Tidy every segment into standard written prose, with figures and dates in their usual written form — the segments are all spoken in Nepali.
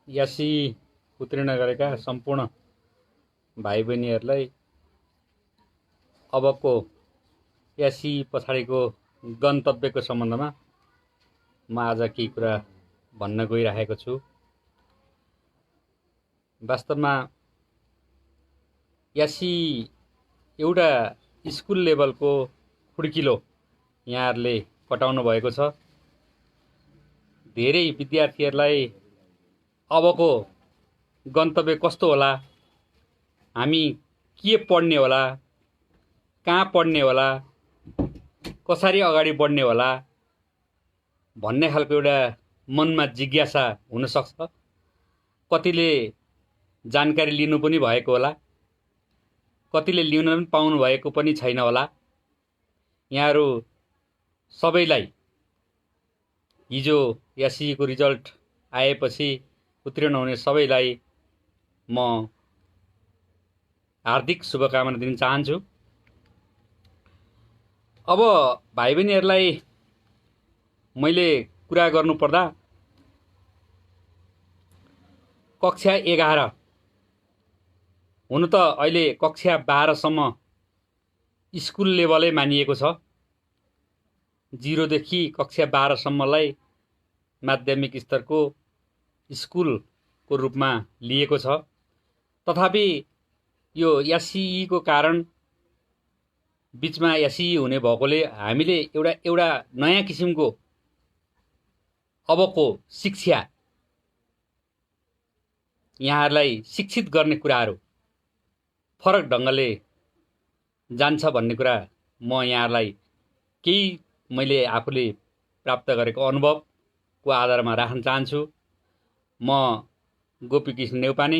यासी उत्तीर्ण गरेका सम्पूर्ण भाइ बहिनीहरूलाई अबको यासी पछाडिको गन्तव्यको सम्बन्धमा म आज केही कुरा भन्न गइरहेको छु। वास्तवमा यासी एउटा स्कुल लेभलको खुड्किलो यहाँहरूले कटाउनु भएको छ। धेरै विद्यार्थीहरूलाई अबको गन्तव्य कस्तो होला, हामी के पढ्ने होला, कहाँ पढ्ने होला, कसरी अगाडि बढ्ने होला भन्ने खालको एउटा मनमा जिज्ञासा हुनसक्छ। कतिले जानकारी लिनु पनि भएको होला, कतिले लिन पनि पाउनु भएको पनि छैन होला। यहाँहरू सबैलाई हिजो यासीको रिजल्ट आएपछि उत्तीर्ण हुने सबैलाई म हार्दिक शुभकामना दिन चाहन्छु। अब भाइ बहिनीहरूलाई मैले कुरा गर्नुपर्दा कक्षा 11 हुन त अहिले कक्षा 12 सम्म स्कुल लेभलै मानिएको छ। 0 देखि कक्षा 12 सम्मलाई माध्यमिक स्तरको स्कुलको रूपमा लिएको छ। तथापि यो एससीईको कारण बीचमा एससीई हुने भएकोले हामीले एउटा नयाँ किसिमको अबको शिक्षा यहाँहरूलाई शिक्षित गर्ने कुराहरू फरक ढङ्गले जान्छ भन्ने कुरा म यहाँहरूलाई केही मैले आफूले प्राप्त गरेको अनुभवको आधारमा राख्न चाहन्छु। म Gopikrishna Neupane,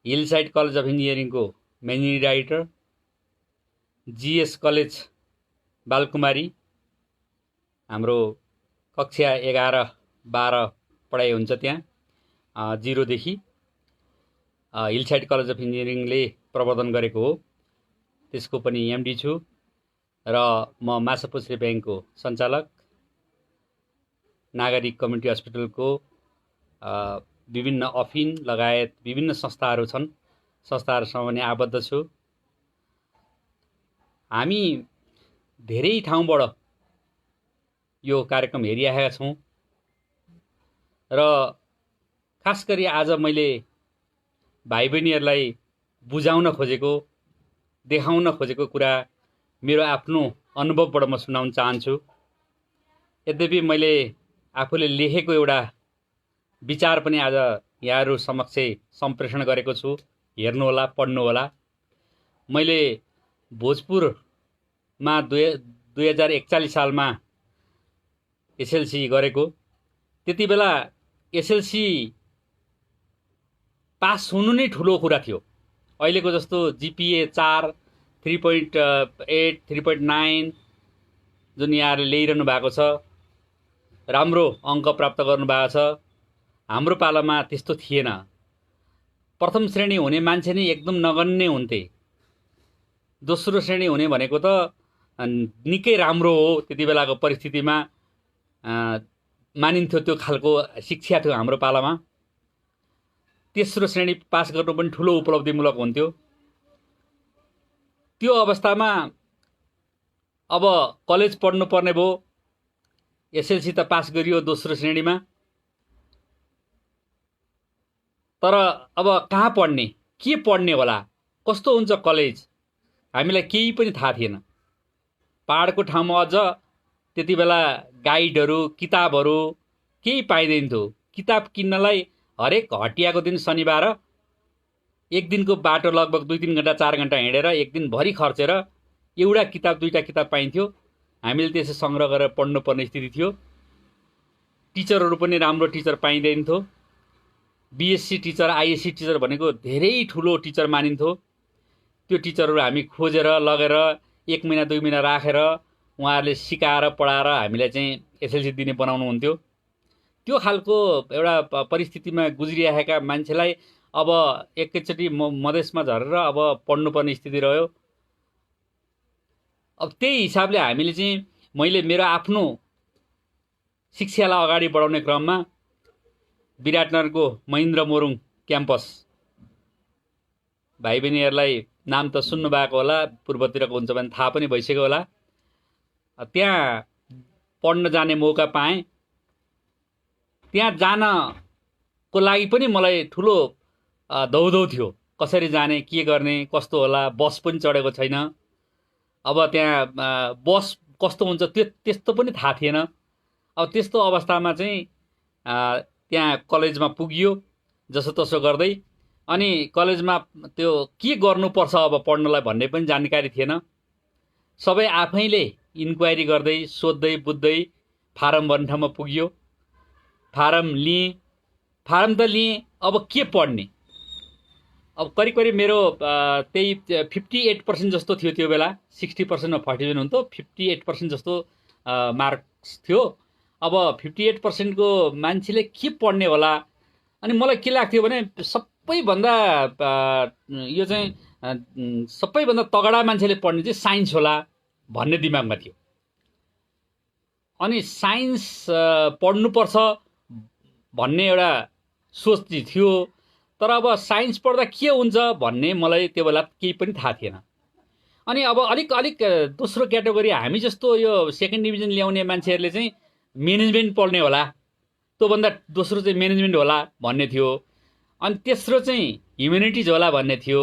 Hillside college of इन्जिनियरिङको managing director, GS college Balkumari, हाम्रो कक्षा 11-12 पढाइ हुन्छ त्यहाँ 0 देखि। हिलसाइड कलेज अफ इन्जिनियरिङले प्रवर्धन गरेको हो, त्यसको पनि एमडी छु र म माछापुच्छ्रे ब्याङ्कको सञ्चालक, नागरिक कम्युनिटी हस्पिटलको विभिन्न अफिन लगायत विभिन्न संस्थाहरू छन्, संस्थाहरूसँग पनि आबद्ध छु। हामी धेरै ठाउँबाट यो कार्यक्रम हेरिरहेका छौँ र खास गरी आज मैले भाइ बहिनीहरूलाई बुझाउन खोजेको, देखाउन खोजेको कुरा मेरो आफ्नो अनुभवबाट म सुनाउन चाहन्छु। यद्यपि मैले आफूले लेखेको एउटा विचार पनि आज यहाँहरू समक्ष सम्प्रेषण गरेको छु, हेर्नुहोला, पढ्नुहोला। मैले भोजपुरमा 2041 सालमा एसएलसी गरेको। त्यति बेला एसएलसी पास हुनु नै ठुलो कुरा थियो। अहिलेको जस्तो जिपिए 4, 3.8, 3.9 जुन यहाँहरूले ल्याइरहनु भएको छ, राम्रो अङ्क प्राप्त गर्नुभएको छ। हाम्रो पालामा त्यस्तो थिएन। प्रथम श्रेणी हुने मान्छे नै एकदम नगन्य हुन्थे। दोस्रो श्रेणी हुने भनेको त निकै राम्रो हो। त्यति बेलाको परिस्थितिमा मानिन्थ्यो, त्यो खालको शिक्षा थियो हाम्रो पालामा। तेस्रो श्रेणी पास गर्नु पनि ठुलो उपलब्धिमूलक हुन्थ्यो। त्यो अवस्थामा अब कलेज पढ्नु पर्ने भयो। एसएलसी त पास गरियो दोस्रो श्रेणीमा, तर अब कहाँ पढ्ने, के पढ्ने होला, कस्तो हुन्छ कलेज, हामीलाई केही पनि थाहा थिएन। पहाडको ठाउँमा अझ त्यति बेला गाइडहरू, किताबहरू केही पाइँदैन थियो। किताब किन्नलाई हरेक हटियाको दिन शनिबार एक दिनको बाटो लगभग 2-3 घन्टा 4 घन्टा हिँडेर एक दिनभरि खर्चेर एउटा किताब 2टा किताब पाइन्थ्यो। हामीले त्यसै सङ्ग्रह गरेर पढ्नुपर्ने स्थिति थियो। टिचरहरू पनि राम्रो टिचर पाइँदैन थियो। बिएससी टिचर, आइएससी टिचर भनेको धेरै ठुलो टिचर मानिन्थ्यो। त्यो टिचरहरू हामी खोजेर लगेर 1 महिना 2 महिना राखेर उहाँहरूले सिकाएर पढाएर हामीलाई चाहिँ एसएलसी दिने बनाउनु हुन्थ्यो। त्यो खालको एउटा परिस्थितिमा गुज्रिरहेका मान्छेलाई अब एकैचोटि मधेसमा झरेर अब पढ्नुपर्ने स्थिति रह्यो। अब त्यही हिसाबले हामीले चाहिँ मैले मेरो आफ्नो शिक्षालाई अगाडि बढाउने क्रममा विराटनगरको महेन्द्र मोरुङ क्याम्पस, भाइ बहिनीहरूलाई नाम त सुन्नुभएको होला, पूर्वतिरको हुन्छ भने थाहा पनि भइसक्यो होला। त्यहाँ पढ्न जाने मौका पाएँ। त्यहाँ जानको लागि पनि मलाई ठुलो दौडौड थियो, कसरी जाने, के गर्ने, कस्तो होला। बस पनि चढेको छैन। अब त्यहाँ बस कस्तो हुन्छ त्यस्तो पनि थाहा थिएन। अब त्यस्तो अवस्थामा चाहिँ त्यहाँ कलेजमा पुगियो जसोतसो गर्दै। अनि कलेजमा त्यो के गर्नुपर्छ अब पढ्नलाई भन्ने पनि जानकारी थिएन। सबै आफैले इन्क्वायरी गर्दै सोध्दै बुझ्दै फारम भर्ने ठाउँमा पुग्यो। फारम लिएँ, फारम त लिएँ, अब के पढ्ने। अब करिब करिब मेरो त्यही 58% जस्तो थियो त्यो बेला। 60% 47 हुन्थ्यो, 58% जस्तो मार्क्स थियो। अब 58% को मान्छेले के पढ्ने होला। अनि मलाई के लाग्थ्यो भने सबैभन्दा यो चाहिँ सबैभन्दा तगडा मान्छेले पढ्ने चाहिँ साइन्स होला भन्ने दिमागमा थियो। अनि साइन्स पढ्नुपर्छ भन्ने एउटा सोच चाहिँ थियो। तर अब साइन्स पढ्दा के हुन्छ भन्ने मलाई त्यो बेला केही पनि थाहा थिएन। अनि अब अलिक दोस्रो क्याटेगोरी हामी जस्तो यो सेकेन्ड डिभिजन ल्याउने मान्छेहरूले चाहिँ म्यानेजमेन्ट पढ्ने होला, त्योभन्दा दोस्रो चाहिँ म्यानेजमेन्ट होला भन्ने थियो। अनि तेस्रो चाहिँ ह्युमेनिटिज होला भन्ने थियो।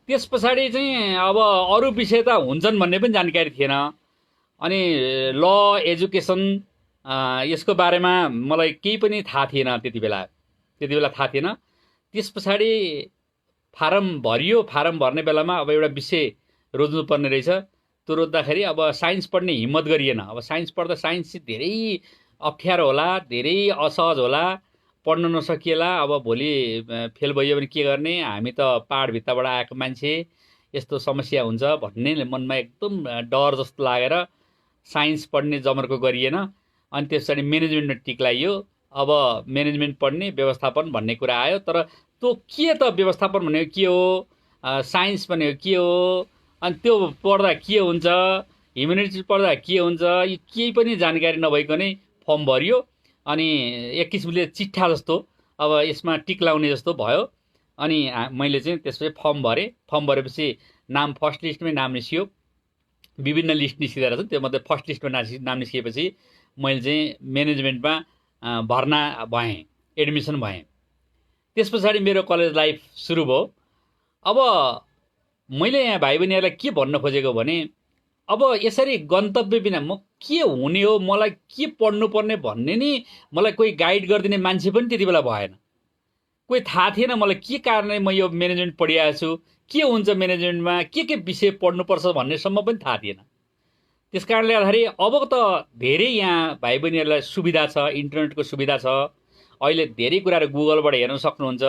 त्यस पछाडि चाहिँ अब अरू विषय त हुन्छन् भन्ने पनि जानकारी थिएन। अनि ल, एजुकेसन यसको बारेमा मलाई केही पनि थाहा थिएन त्यति बेला थाहा थिएन। त्यस पछाडि फारम भरियो। फारम भर्ने बेलामा अब एउटा विषय रोज्नुपर्ने रहेछ। त्यो रोज्दाखेरि अब साइन्स पढ्ने हिम्मत गरिएन। अब साइन्स पढ्दा साइन्स चाहिँ धेरै अप्ठ्यारो होला, धेरै असहज होला, पढ्न नसकिएला। अब भोलि फेल भइयो भने के गर्ने, हामी त पाहाडभित्रबाट आएको मान्छे, यस्तो समस्या हुन्छ भन्ने मनमा एकदम डर जस्तो लागेर साइन्स पढ्ने जमर्को गरिएन। अनि त्यस पछाडि म्यानेजमेन्टमा टिक लगाइयो। अब म्यानेजमेन्ट पढ्ने, व्यवस्थापन भन्ने कुरा आयो। तर त्यो के त व्यवस्थापन भनेको के हो, साइन्स भनेको के हो, अनि त्यो पढ्दा के हुन्छ, ह्युमेनिटिज पढ्दा के हुन्छ, यो केही पनि जानकारी नभइकन नै फर्म भरियो। अनि एक किसिमले चिट्ठा जस्तो अब यसमा टिक लाउने जस्तो भयो। अनि मैले चाहिँ त्यसपछि फर्म भरेँ। फर्म भरेपछि नाम फर्स्ट लिस्टमै नाम निस्कियो। विभिन्न लिस्ट निस्किँदो रहेछ, त्योमध्ये फर्स्ट लिस्टमा नाम निस्किएपछि मैले चाहिँ म्यानेजमेन्टमा भर्ना भएँ, एडमिसन भएँ। त्यस पछाडि मेरो कलेज लाइफ सुरु भयो। अब मैले यहाँ भाइ बहिनीहरूलाई के भन्न खोजेको भने अब यसरी गन्तव्य बिना म के हुने हो, मलाई के पढ्नुपर्ने भन्ने नि मलाई कोही गाइड गरिदिने मान्छे पनि त्यति बेला भएन। कोही थाहा थिएन मलाई के कारणले म यो म्यानेजमेन्ट पढिरहेको छु, के हुन्छ म्यानेजमेन्टमा, के विषय पढ्नुपर्छ भन्नेसम्म पनि थाहा थिएन। त्यस कारणले गर्दाखेरि अब त धेरै यहाँ भाइ बहिनीहरूलाई सुविधा छ, इन्टरनेटको सुविधा छ। अहिले धेरै कुराहरू गुगलबाट हेर्न सक्नुहुन्छ।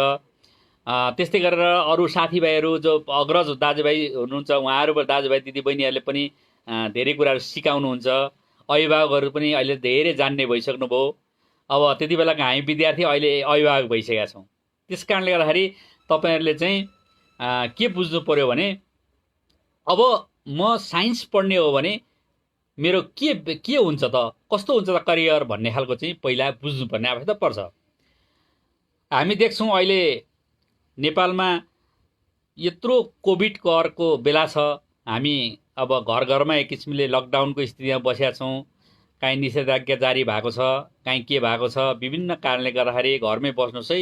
त्यस्तै गरेर अरू साथीभाइहरू जो अग्रज दाजुभाइ हुनुहुन्छ, उहाँहरू दाजुभाइ दिदीबहिनीहरूले पनि धेरै कुराहरू सिकाउनुहुन्छ। अभिभावकहरू पनि अहिले धेरै जान्ने भइसक्नुभयो। अब त्यति बेलाको हामी विद्यार्थी, अहिले अभिभावक भइसकेका छौँ। त्यस कारणले गर्दाखेरि तपाईँहरूले चाहिँ के बुझ्नु पर्यो भने अब म साइन्स पढ्ने हो भने मेरो के हुन्छ त, कस्तो हुन्छ त करियर भन्ने खालको चाहिँ पहिला बुझ्नुपर्ने आवश्यकता पर्छ। हामी देख्छौँ अहिले नेपालमा यत्रो कोभिड कहरको बेला छ। हामी अब घर घरमा एक किसिमले लकडाउनको स्थितिमा बसेका छौँ। काहीँ निषेधाज्ञा जारी भएको छ, काहीँ के भएको छ। विभिन्न कारणले गर्दाखेरि घरमै बस्नुहोस् है,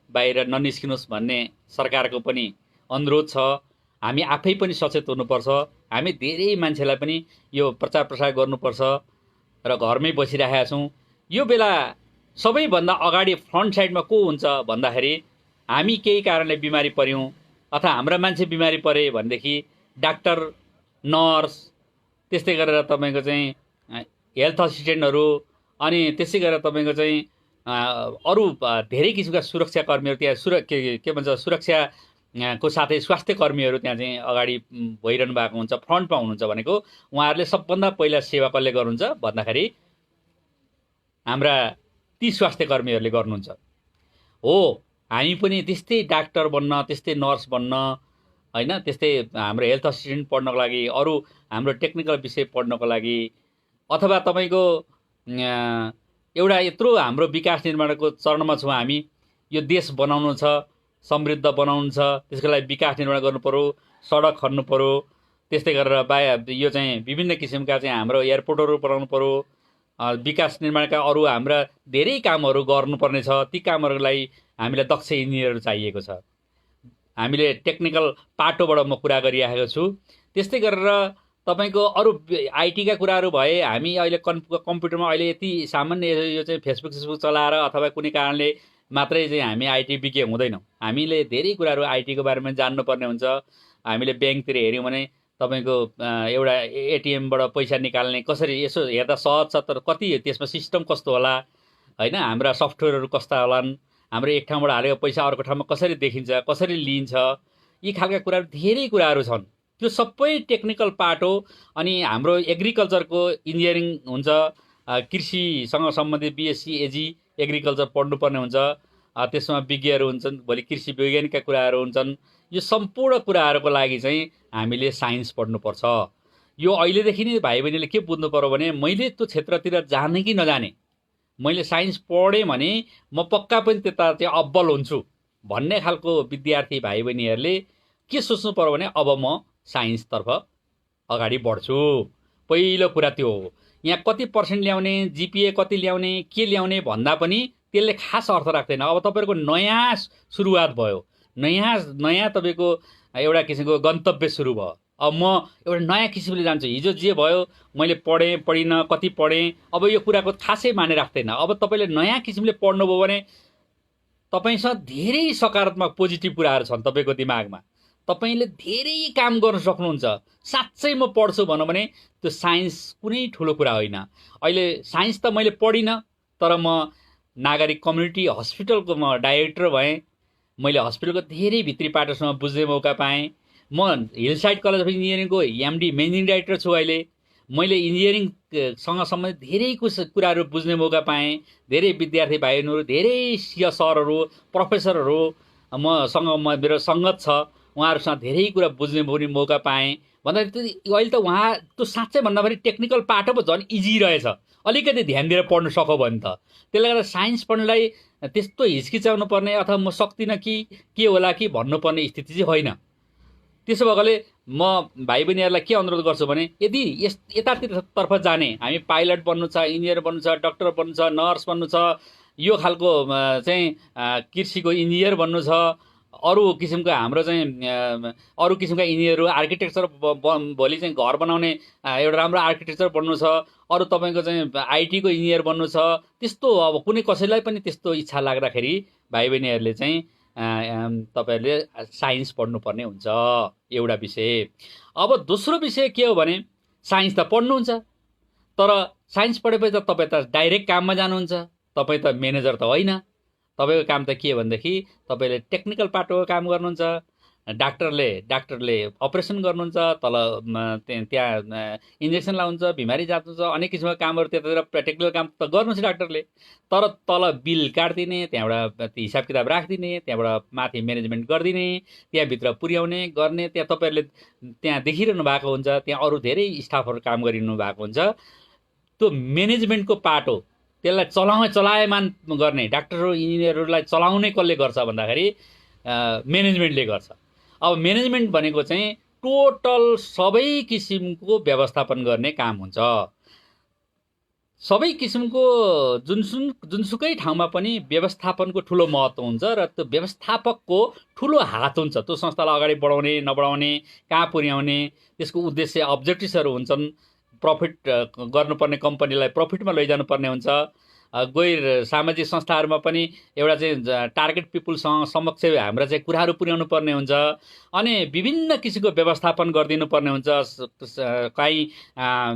बाहिर ननिस्किनुहोस् भन्ने सरकारको पनि अनुरोध छ। हामी आफै पनि सचेत हुनुपर्छ। हामी धेरै मान्छेलाई पनि यो प्रचार प्रसार गर्नुपर्छ र घरमै बसिरहेका छौँ। यो बेला सबैभन्दा अगाडि फ्रन्ट साइडमा को हुन्छ भन्दाखेरि हामी केही कारणले बिमारी पर्यौँ अथवा हाम्रा मान्छे बिमारी परे भनेदेखि डाक्टर, नर्स, त्यस्तै गरेर तपाईँको चाहिँ हेल्थ असिस्टेन्टहरू, अनि त्यसै गरेर तपाईँको चाहिँ अरू धेरै किसिमका सुरक्षाकर्मीहरू त्यहाँ के भन्छ सुरक्षाको साथै स्वास्थ्य कर्मीहरू त्यहाँ चाहिँ अगाडि भइरहनु भएको हुन्छ, फ्रन्टमा हुनुहुन्छ भनेको उहाँहरूले सबभन्दा पहिला सेवा कसले गर्नुहुन्छ भन्दाखेरि हाम्रा ती स्वास्थ्य कर्मीहरूले गर्नुहुन्छ। हो, हामी पनि त्यस्तै डाक्टर बन्न, त्यस्तै नर्स बन्न, होइन, त्यस्तै हाम्रो हेल्थ असिस्टेन्ट पढ्नको लागि, अरू हाम्रो टेक्निकल विषय पढ्नको लागि, अथवा तपाईँको एउटा यत्रो हाम्रो विकास निर्माणको चरणमा छौँ हामी। यो देश बनाउनु छ, समृद्ध बनाउनु छ, त्यसको लागि विकास निर्माण गर्नु पर्यो, सडक खन्नु पर्यो, त्यस्तै गरेर यो चाहिँ विभिन्न किसिमका चाहिँ हाम्रो एयरपोर्टहरू बनाउनु पर्यो, विकास निर्माणका अरू हाम्रा धेरै कामहरू गर्नुपर्ने छ। ती कामहरूको लागि हामीलाई दक्ष इन्जिनियरहरू चाहिएको छ। हामीले टेक्निकल पाटोबाट म कुरा गरिरहेको छु। त्यस्तै गरेर तपाईँको अरू आइटीका कुराहरू भए, हामी अहिले कम्प्युटरमा अहिले यति सामान्य यो चाहिँ फेसबुक चलाएर अथवा कुनै कारणले मात्रै चाहिँ हामी आइटी विज्ञ हुँदैनौँ। हामीले धेरै कुराहरू आइटीको बारेमा जान्नुपर्ने हुन्छ। हामीले ब्याङ्कतिर हेऱ्यौँ भने तपाईँको एउटा एटिएमबाट पैसा निकाल्ने कसरी, यसो हेर्दा सहज छ, तर कति त्यसमा सिस्टम कस्तो होला होइन, हाम्रा सफ्टवेयरहरू कस्ता होलान्, हाम्रो एक ठाउँबाट हालेको पैसा अर्को ठाउँमा कसरी देखिन्छ, कसरी लिइन्छ, यी खालका कुराहरू धेरै कुराहरू छन्। त्यो सबै टेक्निकल पार्ट हो। अनि हाम्रो एग्रिकल्चरको इन्जिनियरिङ हुन्छ, कृषिसँग सम्बन्धित बिएससी एजी एग्रिकल्चर पढ्नुपर्ने हुन्छ, त्यसमा विज्ञहरू हुन्छन्, भोलि कृषि वैज्ञानिकका कुराहरू हुन्छन्। यो सम्पूर्ण कुराहरूको लागि चाहिँ हामीले साइन्स पढ्नुपर्छ। यो अहिलेदेखि नै भाइ बहिनीले के बुझ्नु पर्यो भने मैले त्यो क्षेत्रतिर जाने कि नजाने, मैले साइन्स पढेँ भने म पक्का पनि त्यता चाहिँ अब्बल हुन्छु भन्ने खालको विद्यार्थी भाइ बहिनीहरूले के सोच्नु पर्यो भने अब म साइन्सतर्फ अगाडि बढ्छु। पहिलो कुरा त्यो हो। यहाँ कति पर्सेन्ट ल्याउने, जिपिए कति ल्याउने, के ल्याउने भन्दा पनि त्यसले खास अर्थ राख्दैन। अब तपाईँहरूको नयाँ सुरुवात भयो, नयाँ तपाईँको एउटा किसिमको गन्तव्य सुरु भयो। अब म एउटा नयाँ किसिमले जान्छु। हिजो जे भयो मैले पढेँ पढिनँ, कति पढेँ, अब यो कुराको खासै माने राख्दैन। अब तपाईँले नयाँ किसिमले पढ्नुभयो भने तपाईँसँग धेरै सकारात्मक पोजिटिभ कुराहरू छन् तपाईँको दिमागमा, तपाईँले धेरै काम गर्न सक्नुहुन्छ। साँच्चै म पढ्छु भनौँ भने त्यो साइन्स कुनै ठुलो कुरा होइन। अहिले साइन्स त मैले पढिनँ, तर म नागरिक कम्युनिटी हस्पिटलको म डाइरेक्टर भएँ। मैले हस्पिटलको धेरै भित्री पाटोसँग बुझ्ने मौका पाएँ। म हिलसाइड कलेज अफ इन्जिनियरिङको एमडी मेनेजिङ डाइरेक्टर छु अहिले। मैले इन्जिनियरिङसँग सम्बन्धित धेरै कुराहरू बुझ्ने मौका पाएँ। धेरै विद्यार्थी भाइहरू, धेरै सरहरू, प्रोफेसरहरू मसँग मेरो सङ्गत छ, उहाँहरूसँग धेरै कुरा बुझ्ने मौका पाएँ। भन्दाखेरि अहिले त उहाँ त्यो साँच्चै भन्दा पनि टेक्निकल पाटो पो झन् इजी रहेछ, अलिकति ध्यान दिएर पढ्नु सक्यो भने त। त्यसले गर्दा साइन्स पढ्नलाई त्यस्तो हिचकिचाउनु पर्ने अथवा म सक्दिनँ कि के होला कि भन्नुपर्ने स्थिति चाहिँ होइन। त्यसो भएकोले म भाइ बहिनीहरूलाई के अनुरोध गर्छु भने यदि यतातिरतर्फ जाने, हामी पाइलट बन्नु छ, इन्जिनियर बन्नु छ, डक्टर बन्नु छ, नर्स बन्नु छ, यो खालको चाहिँ कृषिको इन्जिनियर बन्नु छ, अरू किसिमको हाम्रो चाहिँ अरू किसिमका इन्जिनियरहरू, आर्किटेक्चर भोलि चाहिँ घर बनाउने एउटा राम्रो आर्किटेक्चर बन्नु छ, अरू तपाईँको चाहिँ आइटीको इन्जिनियर बन्नु छ, त्यस्तो अब कुनै कसैलाई पनि त्यस्तो इच्छा लाग्दाखेरि भाइ बहिनीहरूले चाहिँ तपाईँहरूले साइन्स पढ्नुपर्ने हुन्छ, एउटा विषय। अब दोस्रो विषय के हो भने साइन्स त पढ्नुहुन्छ, तर साइन्स पढेपछि त तपाईँ त डाइरेक्ट काममा जानुहुन्छ, तपाईँ त म्यानेजर त होइन। तपाईँको काम त के भनेदेखि तपाईँले टेक्निकल पाटोको काम गर्नुहुन्छ, डाक्टरले अपरेसन गर्नुहुन्छ, तल त्यहाँ इन्जेक्सन लाउँछ, बिमारी जाँच्नुहुन्छ, अनेक किसिमको कामहरू त्यतातिर टेक्निकल काम त गर्नुहुन्छ डाक्टरले, तर तल बिल काटिदिने, त्यहाँबाट हिसाब किताब राखिदिने, त्यहाँबाट माथि म्यानेजमेन्ट गरिदिने, त्यहाँभित्र पुर्याउने गर्ने, त्यहाँ तपाईँहरूले त्यहाँ देखिरहनु भएको हुन्छ, त्यहाँ अरू धेरै स्टाफहरू काम गरिरहनु भएको हुन्छ। त्यो म्यानेजमेन्टको पाटो त्यसलाई चलायमान गर्ने, डाक्टरहरू इन्जिनियरहरूलाई चलाउने कसले गर्छ भन्दाखेरि म्यानेजमेन्टले गर्छ। अब म्यानेजमेन्ट भनेको चाहिँ टोटल सबै किसिमको व्यवस्थापन गर्ने काम हुन्छ। सबै किसिमको जुनसुकै ठाउँमा पनि व्यवस्थापनको ठुलो महत्त्व हुन्छ र त्यो व्यवस्थापकको ठुलो हात हुन्छ। त्यो संस्थालाई अगाडि बढाउने, नबढाउने, कहाँ पुर्याउने, त्यसको उद्देश्य अब्जेक्टिभ्सहरू हुन्छन्। प्रफिट गर्नुपर्ने कम्पनीलाई प्रफिटमा लैजानुपर्ने हुन्छ। गैर सामाजिक संस्थाहरूमा पनि एउटा चाहिँ टार्गेट पिपुलसँग समक्ष हाम्रा चाहिँ कुराहरू पुर्याउनु पर्ने हुन्छ। अनि विभिन्न किसिमको व्यवस्थापन गरिदिनु पर्ने हुन्छ। कहीँ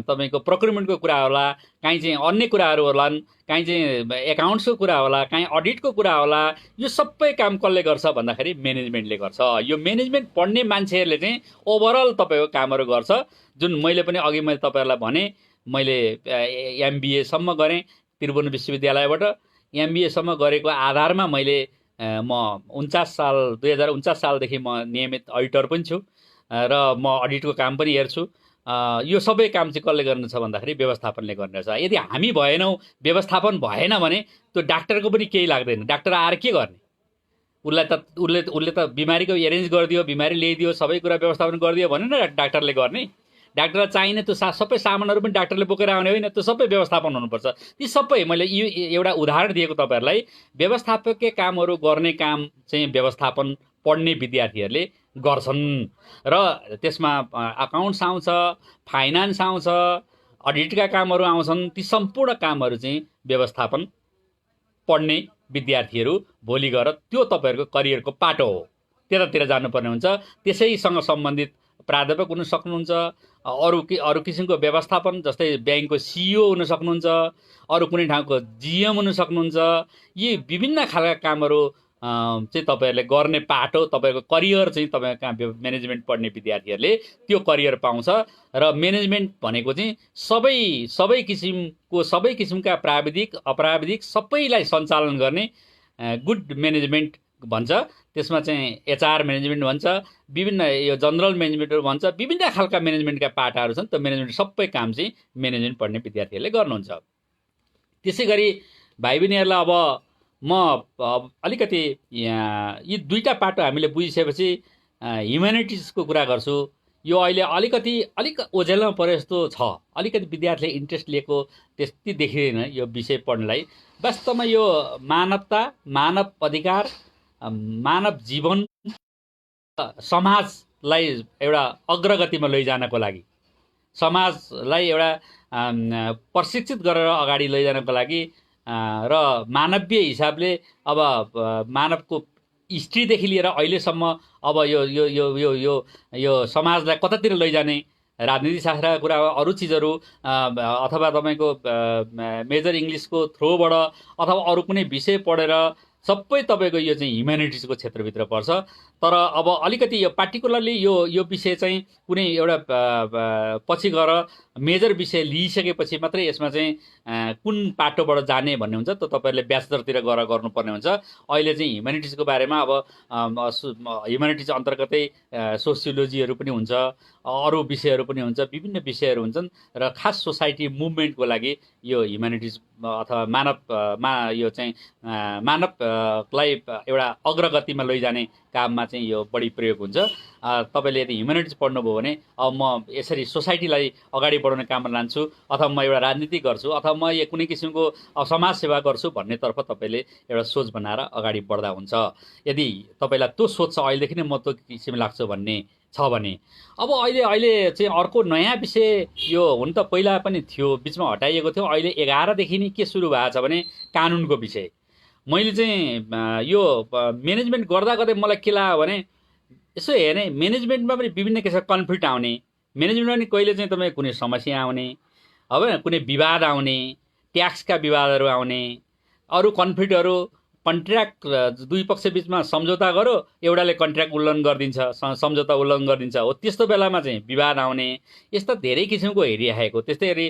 तपाईँको प्रोक्युरमेन्टको कुरा होला, कहीँ चाहिँ अन्य कुराहरू होलान्, कहीँ चाहिँ एकाउन्ट्सको कुरा होला, कहीँ अडिटको कुरा होला। यो सबै काम कसले गर्छ भन्दाखेरि म्यानेजमेन्टले गर्छ। यो म्यानेजमेन्ट पढ्ने मान्छेहरूले चाहिँ ओभरअल तपाईँको कामहरू गर्छ। जुन मैले पनि अघि मैले तपाईँहरूलाई भने, मैले एमबिएसम्म गरेँ त्रिभुवन विश्वविद्यालयबाट। एमबिएसम्म गरेको आधारमा मैले म 2049 सालदेखि म नियमित अडिटर पनि छु र म अडिटको काम पनि हेर्छु। यो सबै काम चाहिँ कसले गर्नेछ भन्दाखेरि व्यवस्थापनले गर्नेछ। यदि हामी भएनौँ, व्यवस्थापन भएन भने त्यो डाक्टरको पनि केही लाग्दैन। डाक्टर आएर के गर्ने? उसले त बिमारीको एरेन्ज गरिदियो, बिमारी ल्याइदियो, सबै कुरा व्यवस्थापन गरिदियो भने न डाक्टरले गर्ने। डाक्टरलाई चाहिने त्यो सबै सामानहरू पनि डाक्टरले बोकेर आउने होइन, त्यो सबै व्यवस्थापन हुनुपर्छ। ती सबै मैले यो एउटा उदाहरण दिएको तपाईँहरूलाई। व्यवस्थापकीय कामहरू गर्ने काम चाहिँ व्यवस्थापन पढ्ने विद्यार्थीहरूले गर्छन् र त्यसमा अकाउन्ट्स आउँछ, फाइनान्स आउँछ, अडिटका कामहरू आउँछन्। ती सम्पूर्ण कामहरू चाहिँ व्यवस्थापन पढ्ने विद्यार्थीहरू भोलि गएर त्यो तपाईँहरूको करियरको पाटो हो, त्यतातिर जानुपर्ने हुन्छ। त्यसैसँग सम्बन्धित प्राध्यापक हुन सक्नुहुन्छ, अरू किसिमको व्यवस्थापन जस्तै ब्याङ्कको सिइओ हुन सक्नुहुन्छ, अरू कुनै ठाउँको जिएम हुन सक्नुहुन्छ। यी विभिन्न खालका कामहरू चाहिँ तपाईँहरूले गर्ने पाटो, तपाईँको करियर चाहिँ तपाईँको कहाँ म्यानेजमेन्ट पढ्ने विद्यार्थीहरूले त्यो करियर पाउँछ। र म्यानेजमेन्ट भनेको चाहिँ सबै किसिमका प्राविधिक अप्राविधिक सबैलाई सञ्चालन गर्ने गुड म्यानेजमेन्ट भन्छ। त्यसमा चाहिँ एचआर म्यानेजमेन्ट भन्छ, विभिन्न यो जनरल म्यानेजमेन्टहरू भन्छ, विभिन्न खालका म्यानेजमेन्टका पाटाहरू छन्। त्यो म्यानेजमेन्ट सबै काम चाहिँ म्यानेजमेन्ट पढ्ने विद्यार्थीहरूले गर्नुहुन्छ। त्यसै गरी भाइ बहिनीहरूलाई अब म अलिकति यी दुईवटा पाटो हामीले बुझिसकेपछि ह्युम्यानिटिजको कुरा गर्छु। यो अहिले अलिक ओझेलमा परे जस्तो छ। अलिकति विद्यार्थीले इन्ट्रेस्ट लिएको त्यति देखिँदैन यो विषय पढ्नलाई। वास्तवमा यो मानवता, मानव अधिकार, मानव जीवन, समाजलाई एउटा अग्रगतिमा लैजानको लागि, समाजलाई एउटा प्रशिक्षित गरेर अगाडि लैजानको लागि र मानवीय हिसाबले अब मानवको हिस्ट्रीदेखि लिएर अहिलेसम्म अब यो समाजलाई कतातिर लैजाने राजनीतिशास्त्रका कुरा, अरू चिजहरू अथवा तपाईँको मेजर इङ्ग्लिसको थ्रोबाट अथवा अरू कुनै विषय पढेर सबै तपाईँको यो चाहिँ ह्युम्यानिटिजको क्षेत्रभित्र पर्छ। तर अब अलिकति यो पार्टिकुलरली यो विषय चाहिँ कुनै एउटा पछि गएर मेजर विषय लिइसकेपछि मात्रै यसमा चाहिँ कुन पाटोबाट जाने भन्ने हुन्छ। त तपाईँहरूले ब्याचलरतिर गएर गर्नुपर्ने हुन्छ। अहिले चाहिँ ह्युम्यानिटिजको बारेमा अब ह्युम्यानिटिज अन्तर्गतै सोसियोलोजीहरू पनि हुन्छ, अरू विषयहरू पनि हुन्छ, विभिन्न विषयहरू हुन्छन्। र खास सोसाइटी मुभमेन्टको लागि यो ह्युम्यानिटिज अथवा यो चाहिँ मानवलाई एउटा अग्रगतिमा लैजाने काममा चाहिँ यो बढी प्रयोग हुन्छ। तपाईँले यदि ह्युम्यानिटिज पढ्नुभयो भने अब म यसरी सोसाइटीलाई अगाडि बढाउने काममा लान्छु, अथवा म एउटा राजनीति गर्छु, अथवा म यो कुनै किसिमको समाजसेवा गर्छु भन्नेतर्फ तपाईँले एउटा सोच बनाएर अगाडि बढ्दा हुन्छ। यदि तपाईँलाई त्यो सोच चाहिँ अहिलेदेखि नै म त्यो किसिम लाग्छ भन्ने छ भने अब अहिले चाहिँ अर्को नयाँ विषय यो हुन त पहिला पनि थियो, बिचमा हटाइएको थियो। अहिले 11 देखि नै के सुरु भएको छ भने कानुनको विषय। मैले चाहिँ यो म्यानेजमेन्ट गर्दा मलाई के लाग्यो भने यसो हेर्ने, म्यानेजमेन्टमा पनि विभिन्न किसिमको कन्फ्लिक्ट आउने, म्यानेजमेन्टमा पनि कहिले चाहिँ तपाईँ कुनै समस्या आउने, अब कुनै विवाद आउने, ट्याक्सका विवादहरू आउने, अरू कन्फ्लिक्टहरू, कन्ट्र्याक्ट दुई पक्ष बिचमा सम्झौता गर्यो, एउटाले कन्ट्र्याक्ट उल्लङ्घन गरिदिन्छ, सम्झौता उल्लङ्घन गरिदिन्छ, हो त्यस्तो बेलामा चाहिँ विवाद आउने। यस्ता धेरै किसिमको हेरिराखेको। त्यस्तै गरी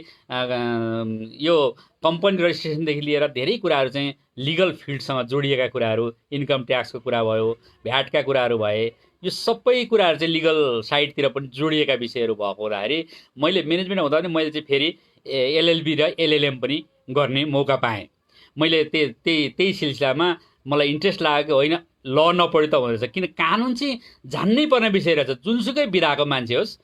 यो कम्पनी रजिस्ट्रेसनदेखि लिएर धेरै कुराहरू चाहिँ लिगल फिल्डसँग जोडिएका कुराहरू, इन्कम ट्याक्सको कुरा भयो, भ्याटका कुराहरू भए, यो सबै कुराहरू चाहिँ लिगल साइडतिर पनि जोडिएका विषयहरू भएको हुँदाखेरि मैले म्यानेजमेन्ट हुँदा पनि मैले चाहिँ फेरि एलएलबी र एलएलएम पनि गर्ने मौका पाएँ। मैले त्यही सिलसिलामा मलाई इन्ट्रेस्ट लाग्यो कि होइन ल नपढी त हुँदैछ, किन कानुन चाहिँ जान्नै पर्ने विषय रहेछ। जुनसुकै विधाको मान्छे होस्